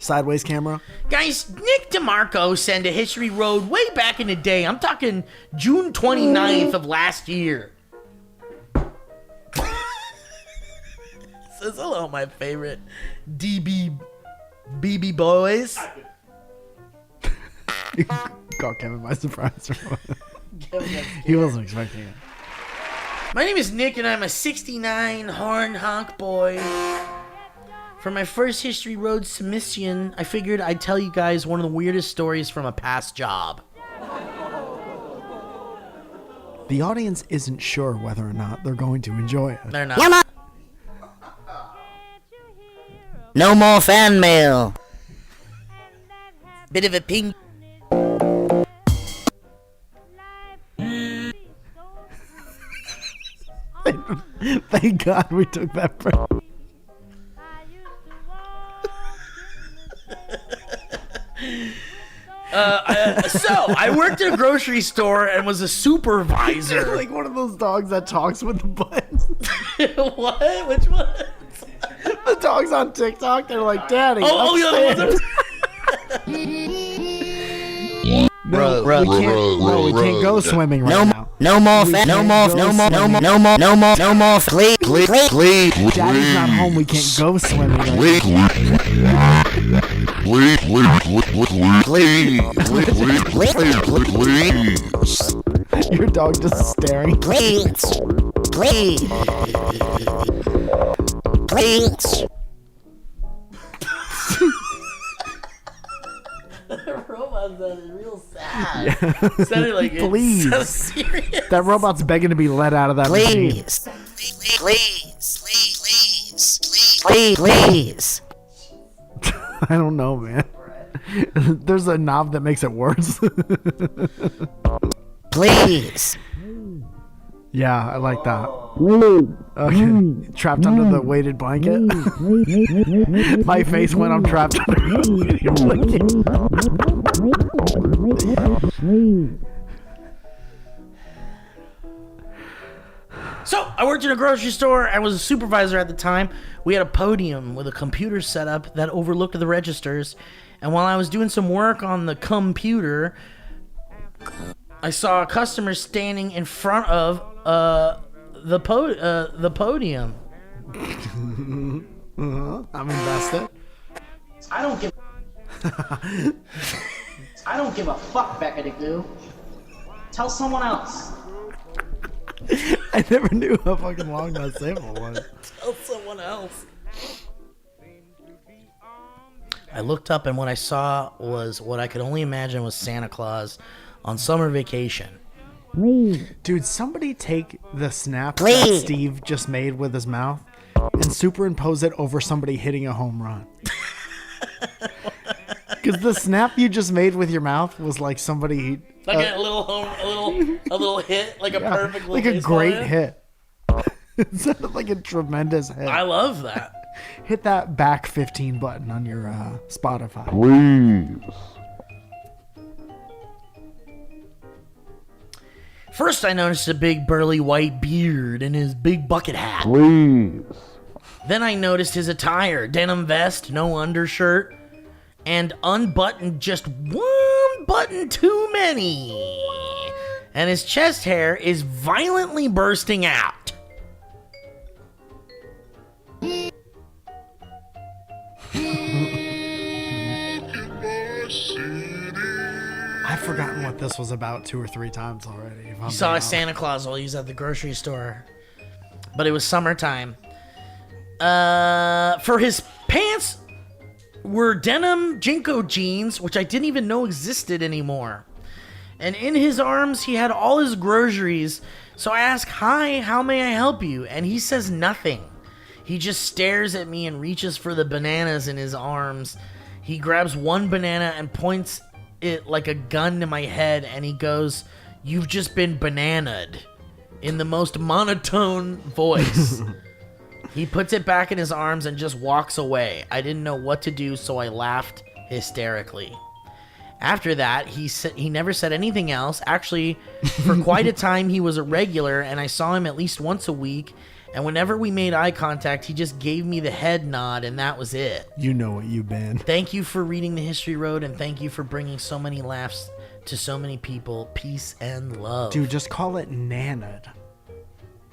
Sideways camera. Guys, Nick DeMarco sent a History Road way back in the day. I'm talking June 29th of last year. Says hello, my favorite BB boys. Caught Kevin by surprise. He wasn't expecting it. My name is Nick, and I'm a 69 horn honk boy. For my first History Road submission, I figured I'd tell you guys one of the weirdest stories from a past job. The audience isn't sure whether or not they're going to enjoy it. They're not. No more fan mail. Bit of a ping. Thank God we took that break. So, I worked at a grocery store and was a supervisor. Like one of those dogs that talks with the buttons. What? Which one? The dogs on TikTok, they're like, Daddy. Oh, the other ones. No, we can't go swimming right now. No more fan. No more. Please. Daddy's not home. We can't go swimming right now. Your dog just staring. Please. Robot sounded real sad. Sounded like it. Please. So serious. That robot's begging to be let out of that machine. Please. I don't know, man. There's a knob that makes it worse. Please. Yeah, I like that. Okay. Trapped under the weighted blanket. My face when I'm trapped under the weighted blanket. So, I worked in a grocery store. I was a supervisor at the time. We had a podium with a computer set up that overlooked the registers. And while I was doing some work on the computer, I saw a customer standing in front of the podium. I'm invested. I don't give a fuck, Becca the Goo. Tell someone else. I never knew how fucking long that sample was. Tell someone else. I looked up and what I saw was what I could only imagine was Santa Claus on summer vacation. Dude, somebody take the snap that Steve just made with his mouth and superimpose it over somebody hitting a home run. Because the snap you just made with your mouth was like somebody... Like a little hit, like a perfect like a great hit. It sounded like a tremendous hit. I love that. Hit that back 15 button on your Spotify. Please. First, I noticed a big burly white beard and his big bucket hat. Please. Then I noticed his attire, denim vest, no undershirt, and unbuttoned just one button too many. And his chest hair is violently bursting out. I've forgotten what this was about 2 or 3 times already. You saw a Santa Claus while he was at the grocery store. But it was summertime. For his pants were denim Jinko jeans, which I didn't even know existed anymore. And in his arms, he had all his groceries. So I ask, "Hi, how may I help you?" And he says nothing. He just stares at me and reaches for the bananas in his arms. He grabs one banana and points it like a gun to my head, and he goes, You've just been bananaed in the most monotone voice. He puts it back in his arms and just walks away. I didn't know what to do, so I laughed hysterically. After that, he never said anything else. Actually, for quite a time, he was a regular, and I saw him at least once a week. And whenever we made eye contact, he just gave me the head nod, and that was it. You know what you've been. Thank you for reading the History Road, and thank you for bringing so many laughs to so many people. Peace and love. Dude, just call it nannered.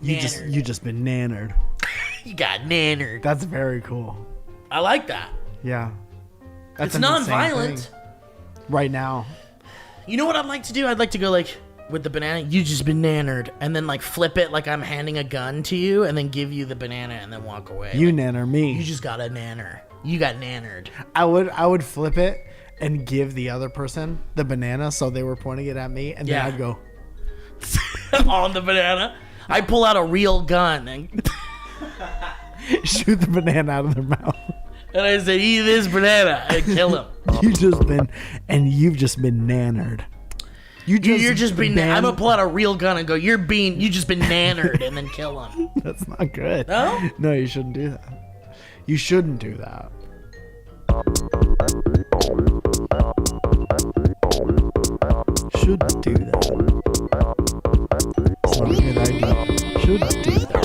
You just been nannered. You got nannered. That's very cool. I like that. Yeah. That's It's non-violent. Right now. You know what I'd like to do? I'd like to go like with the banana. You just been nannered, and then like flip it like I'm handing a gun to you, and then give you the banana, and then walk away. You like, nanner me. You just got a nanner. You got nannered. I would flip it and give the other person the banana, so they were pointing it at me, and then I'd go on the banana. I pull out a real gun and shoot the banana out of their mouth. And I said, eat this banana and kill him. You've just been nannered. You're just being. I'm gonna pull out a real gun and go. You just been nannered, and then kill him. That's not good. No. No, you shouldn't do that. You shouldn't do that. Shouldn't do that. It's not a good idea. Shouldn't do that.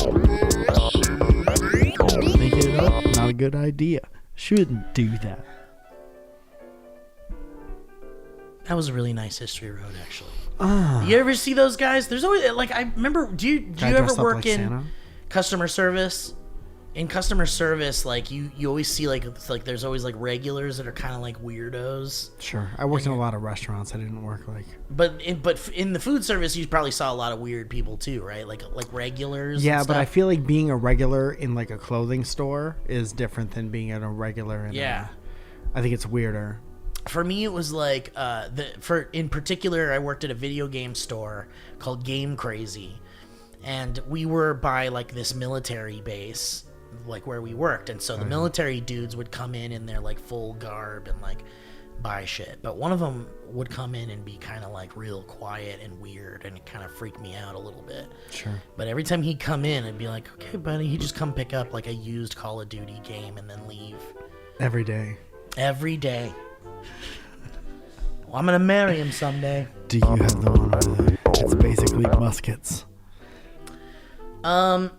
Make it up. Not a good idea. Shouldn't do that. That was a really nice History Road, actually. You ever see those guys? There's always like I remember. Do you ever work in Santa? customer service? In customer service, like you always see like it's like there's always like regulars that are kind of like weirdos. Sure. I worked in a lot of restaurants. I didn't work like. But in the food service, you probably saw a lot of weird people too, right? Like regulars. Yeah, and but I stuff. feel like being a regular in like a clothing store is different than being a regular in. Yeah. I think it's weirder. For me, it was like in particular, I worked at a video game store called Game Crazy, and we were by like this military base, like where we worked, and so the military dudes would come in their like full garb and like buy shit, but one of them would come in and be kind of like real quiet and weird, and it kind of freaked me out a little bit. Sure. But every time he'd come in, I'd be like, okay, buddy, he'd just come pick up like a used Call of Duty game and then leave. Every day. Every day. Well, I'm gonna marry him someday. Do you have the one over there? It's basically muskets. Oh,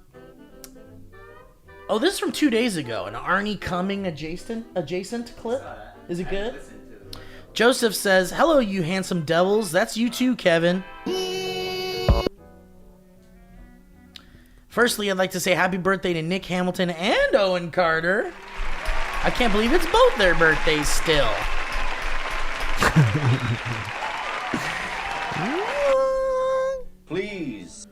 this is from 2 days ago. An Arnie Cumming adjacent clip. Is it good? Joseph says, "Hello, you handsome devils. That's you too, Kevin." Firstly, I'd like to say happy birthday to Nick Hamilton and Owen Carter. I can't believe it's both their birthdays still. Please.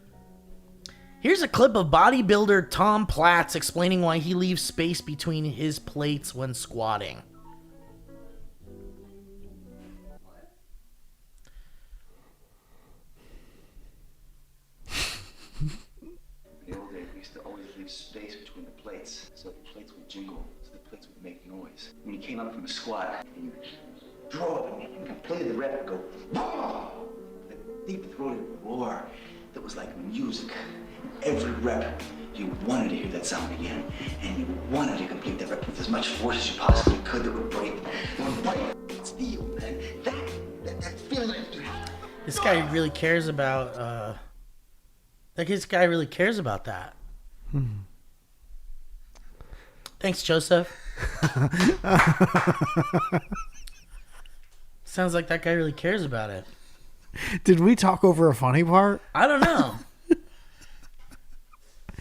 Here's a clip of bodybuilder Tom Platz explaining why he leaves space between his plates when squatting. In the old days, we used to always leave space between the plates, so the plates would jingle, so the plates would make noise. When you came up from a squat, and you drove and you completed the rep, go, "Whoa!" The deep-throated roar that was like music. Every rep, you wanted to hear that sound again, and you wanted to complete that rep with as much force as you possibly could that would break. It would break that steel, man. That feeling of... This guy really cares about, this guy really cares about that. Thanks, Joseph. Sounds like that guy really cares about it. Did we talk over a funny part? I don't know.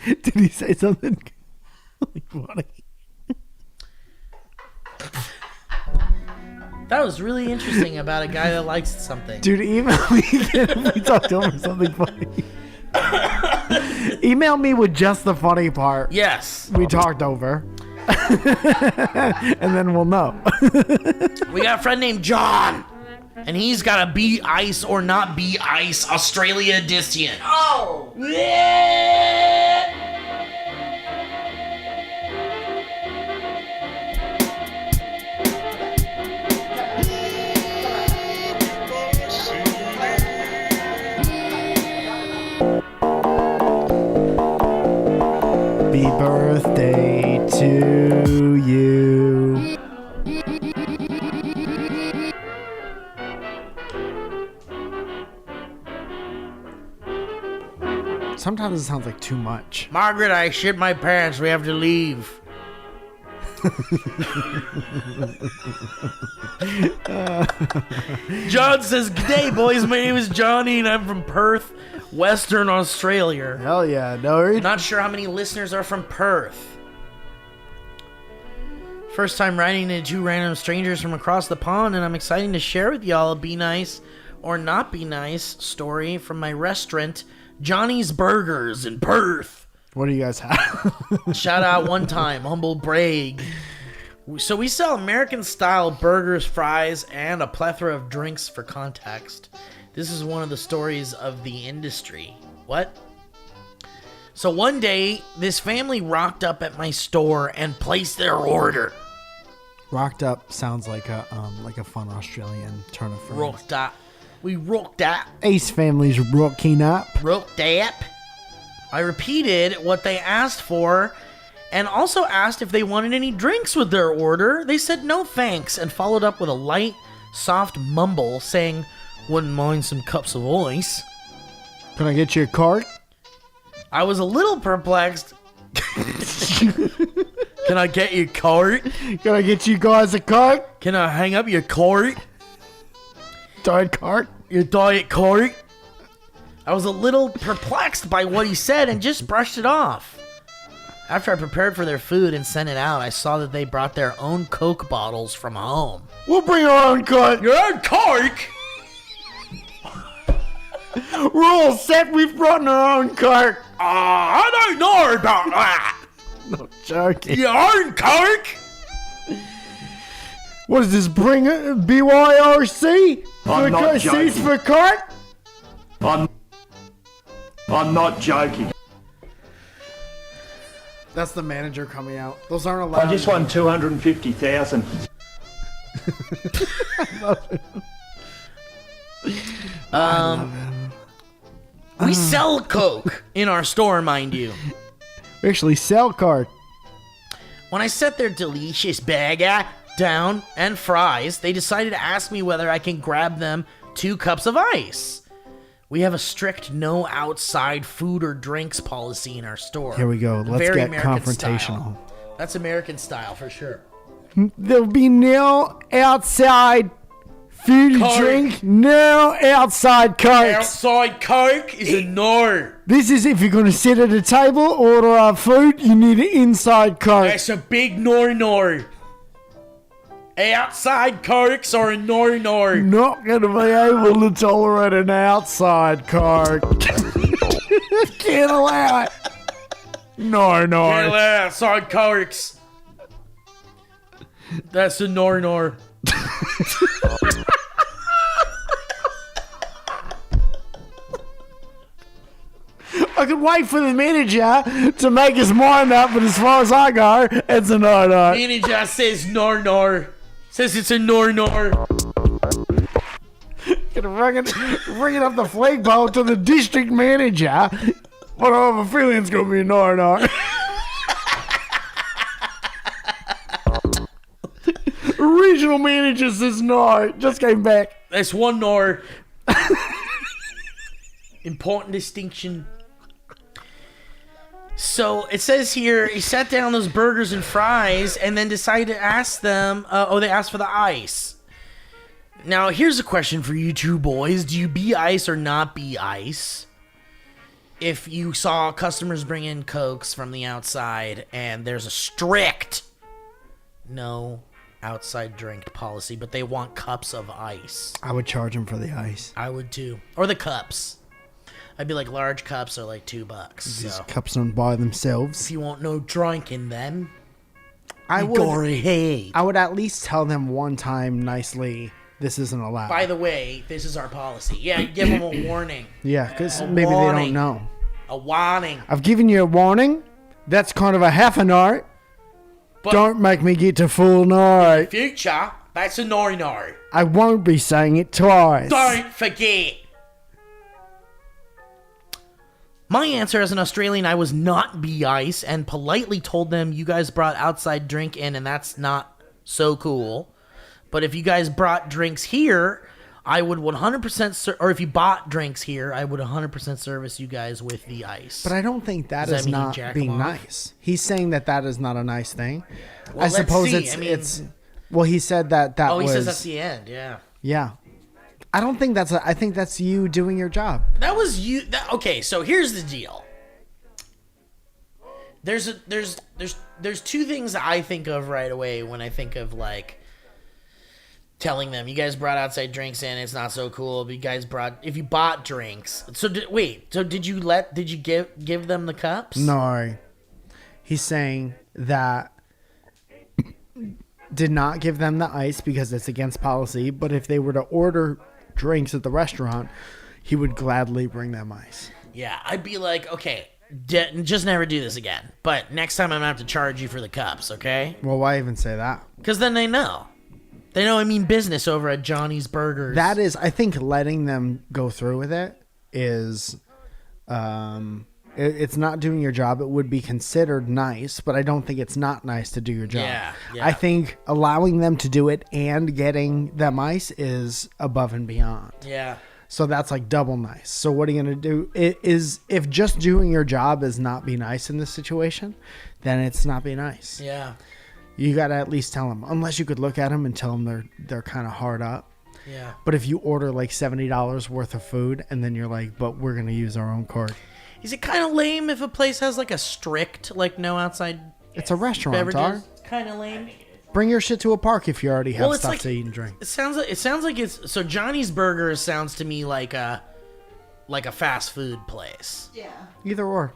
Did he say something funny? That was really interesting about a guy that likes something. Dude, email me if we talked over something funny. Email me with just the funny part. Yes. We talked over. And then we'll know. We got a friend named John. And he's got a be ice or not be ice Australia edition. Oh! you. Sometimes it sounds like too much. Margaret, I shit my pants. We have to leave. John says, "Good day, boys. My name is Johnny, and I'm from Perth, Western Australia." Hell yeah, no. Not sure how many listeners are from Perth. First time writing to two random strangers from across the pond, and I'm excited to share with y'all a be nice or not be nice story from my restaurant, Johnny's Burgers in Perth. What do you guys have? Shout out one time, humble brag. So we sell American-style burgers, fries, and a plethora of drinks for context. This is one of the stories of the industry. What? So one day, this family rocked up at my store and placed their order. Rocked up sounds like a fun Australian turn of phrase. Rocked up. We rocked up. Ace family's rocking up. Rocked up. I repeated what they asked for and also asked if they wanted any drinks with their order. They said no thanks and followed up with a light, soft mumble saying, "Wouldn't mind some cups of ice." Can I get you a cart? I was a little perplexed. Can I get your cart? Can I get you guys a cart? Can I hang up your cart? Diet cart? Your diet cart? I was a little perplexed by what he said and just brushed it off. After I prepared for their food and sent it out, I saw that they brought their own Coke bottles from home. We'll bring our own cart. Your own Coke? We're all set. We've brought our own cart. I don't know about that. No joking. Your own Coke? What does this bring? BYRC? I'm not joking. C's for cart? I'm not joking. That's the manager coming out. Those aren't allowed. I just won 250,000. We sell Coke in our store, mind you. We actually sell cart. When I set their delicious burger down and fries, they decided to ask me whether I can grab them 2 cups of ice. We have a strict no outside food or drinks policy in our store. Here we go. Let's Very get American confrontational. style. That's American style for sure. There'll be no outside food and Coke. drink. No outside Coke. Outside Coke is a no. This is if you're going to sit at a table, order our food, you need an inside Coke. That's a big no. Outside Cokes are a no. Not going to be able to tolerate an outside Coke. Can't allow it. No. Can't allow outside Cokes. That's a no. I could wait for the manager to make his mind up, but as far as I go, it's a no. Manager says no. Says it's a no. Gonna bring it up the flagpole to the district manager. But I have a feeling it's gonna be a no. Regional manager says no. Just came back. That's one no. Important distinction. So it says here he sat down those burgers and fries and then decided to ask them. They asked for the ice. Now here's a question for you two boys: do you be ice or not be ice? If you saw customers bring in Cokes from the outside and there's a strict no outside drink policy, but they want cups of ice. I would charge him for the ice. I would too. Or the cups. I'd be like, large cups are like $2. These So cups don't buy themselves. if you want no drink in them, I you would. go ahead. I would at least tell them one time nicely. This isn't allowed. By the way, this is our policy. Yeah, give them a warning. Yeah, because A maybe they warning. don't know. A warning. I've given you a warning. That's kind of a half a no. But Don't make me get to full no. future, that's a no. I won't be saying it twice. Don't forget. My answer as an Australian, I was not be ice and politely told them, you guys brought outside drink in and that's not so cool. But if you guys brought drinks here, I would 100% or if you bought drinks here, I would 100% service you guys with the ice. But I don't think that Does is that mean not jack being them off? nice. He's saying that is not a nice thing. Well, I suppose let's see. it's well, he said that Oh, he was says that's the end, yeah. yeah. I don't think I think that's you doing your job. That was you. Okay, so here's the deal. There's two things I think of right away when I think of like telling them, you guys brought outside drinks in, it's not so cool. But if you bought drinks. So did you give them the cups? No. He's saying that did not give them the ice because it's against policy, but if they were to order drinks at the restaurant, he would gladly bring them ice. Yeah, I'd be like, okay, just never do this again. But next time I'm going to have to charge you for the cups, okay? Well, why even say that? Because then they know. They know I mean business over at Johnny's Burgers. That is, I think letting them go through with it is, it's not doing your job. It would be considered nice, but I don't think it's not nice to do your job. Yeah. I think allowing them to do it and getting them ice is above and beyond. Yeah. So that's like double nice. So what are you going to do? If just doing your job is not be nice in this situation, then it's not be nice. Yeah. You got to at least tell them, unless you could look at them and tell them they're kind of hard up. Yeah. But if you order like $70 worth of food and then you're like, but we're going to use our own card. Is it kind of lame if a place has like a strict, like no outside It's a restaurant, dog. Kind of lame. Bring your shit to a park if you already have it's stuff like, to eat and drink. It sounds like it's so Johnny's Burgers sounds to me like a fast food place. Yeah. Either or.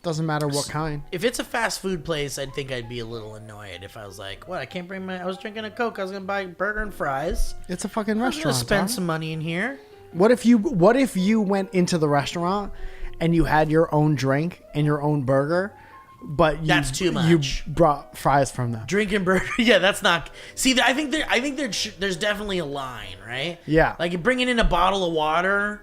Doesn't matter what kind. If it's a fast food place, I think I'd be a little annoyed if I was like, what, I was drinking a Coke, I was going to buy a burger and fries. It's a fucking I was restaurant, going to spend dog. some money in here. What if you went into the restaurant and you had your own drink and your own burger, but That's too much. You brought fries from them. Drinking burger, yeah, that's not. See, I think there's definitely a line, right? Yeah. Like, if bringing in a bottle of water,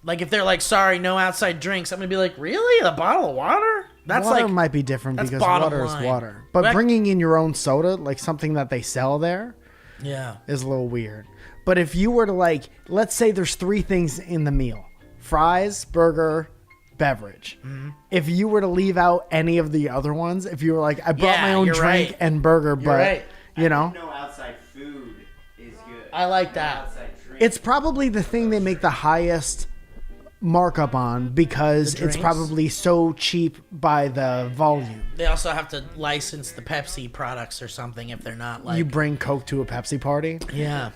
like if they're like, sorry, no outside drinks, I'm gonna be like, really, a bottle of water? That's water like might be different that's because bottom water line. is water. But bringing in your own soda, like something that they sell there, yeah, is a little weird. But if you were to like, let's say there's 3 things in the meal: fries, burger, beverage. Mm-hmm. If you were to leave out any of the other ones, if you were like, I brought my own you're drink right. and burger, but right. you know, No outside food is good. I like that. Outside drink. it's probably the thing they make the highest markup on because The it's drinks? probably so cheap by the volume. They also have to license the Pepsi products or something if they're not like. You bring Coke to a Pepsi party. Yeah.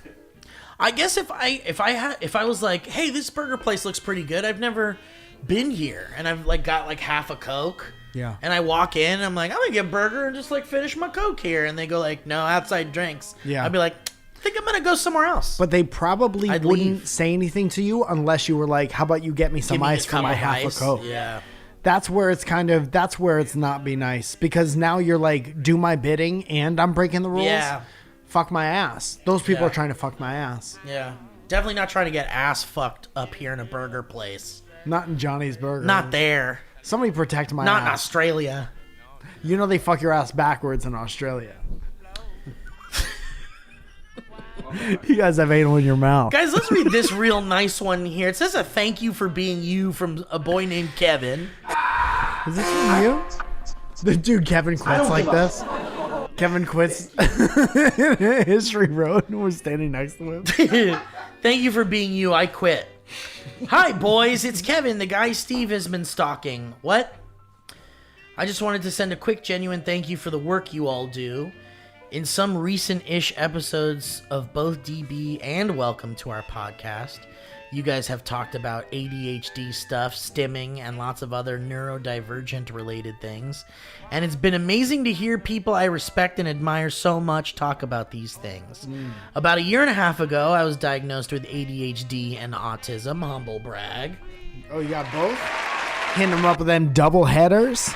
I guess if I was like, hey, this burger place looks pretty good. I've never been here, and I've like got like half a Coke. Yeah. And I walk in, and I'm like, I'm gonna get a burger and just like finish my Coke here, and they go like, no outside drinks. Yeah. I'd be like, I think I'm gonna go somewhere else. But they probably I'd wouldn't leave. say anything to you unless you were like, how about you get me some Give me a ice for cup my of half ice. a Coke? Yeah. That's where it's not be nice because now you're like, do my bidding and I'm breaking the rules. Yeah. Fuck my ass. Those people Yeah. are trying to fuck my ass. Yeah. Definitely not trying to get ass fucked up here in a burger place. Not in Johnny's Burger. Not there. Somebody protect my Not in ass. Australia. You know they fuck your ass backwards in Australia. You guys have anal in your mouth. Guys, let's read this real nice one here. It says a thank you for being you from a boy named Kevin. Is this from you? The dude Kevin quits like this. Kevin quits History Road and was standing next to him. Thank you for being you. I quit. Hi, boys. It's Kevin, the guy Steve has been stalking. What? I just wanted to send a quick, genuine thank you for the work you all do. In some recent-ish episodes of both DB and Welcome to our podcast, you guys have talked about ADHD stuff, stimming, and lots of other neurodivergent-related things. And it's been amazing to hear people I respect and admire so much talk about these things. About a year and a half ago, I was diagnosed with ADHD and autism, humble brag. Oh, you got both? Hitting them up with them double headers?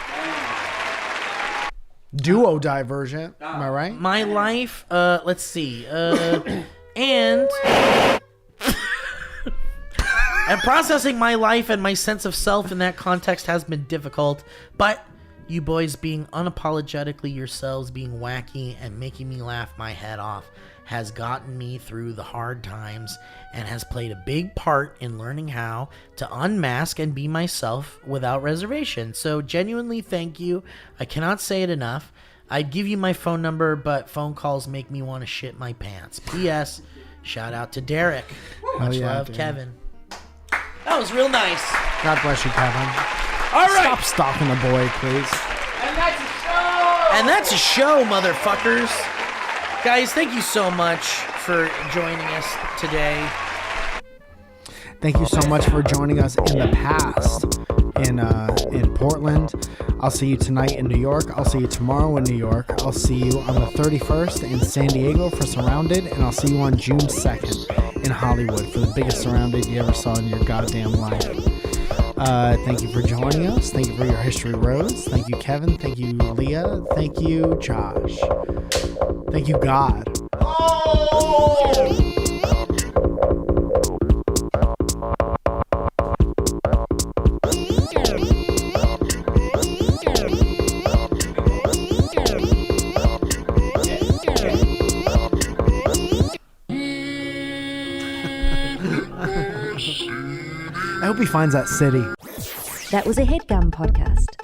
Duo divergent. Am I right? My life, let's see, and And processing my life and my sense of self in that context has been difficult, but you boys being unapologetically yourselves, being wacky and making me laugh my head off has gotten me through the hard times and has played a big part in learning how to unmask and be myself without reservation. So genuinely thank you. I cannot say it enough. I'd give you my phone number, but phone calls make me want to shit my pants. P.S. Shout out to Derek. Much love, dude. Kevin. That was real nice. God bless you, Kevin. All right. Stop stalking the boy, please. And that's a show, motherfuckers. Guys, thank you so much for joining us today. Thank you so much for joining us in the past in Portland. I'll see you tonight in New York. I'll see you tomorrow in New York. I'll see you on the 31st in San Diego for Surrounded, and I'll see you on June 2nd in Hollywood for the biggest Surrounded you ever saw in your goddamn life. Thank you for joining us. Thank you for your History Roads. Thank you, Kevin. Thank you, Leah. Thank you, Josh. Thank you, God. I hope he finds that city. That was a HeadGum podcast.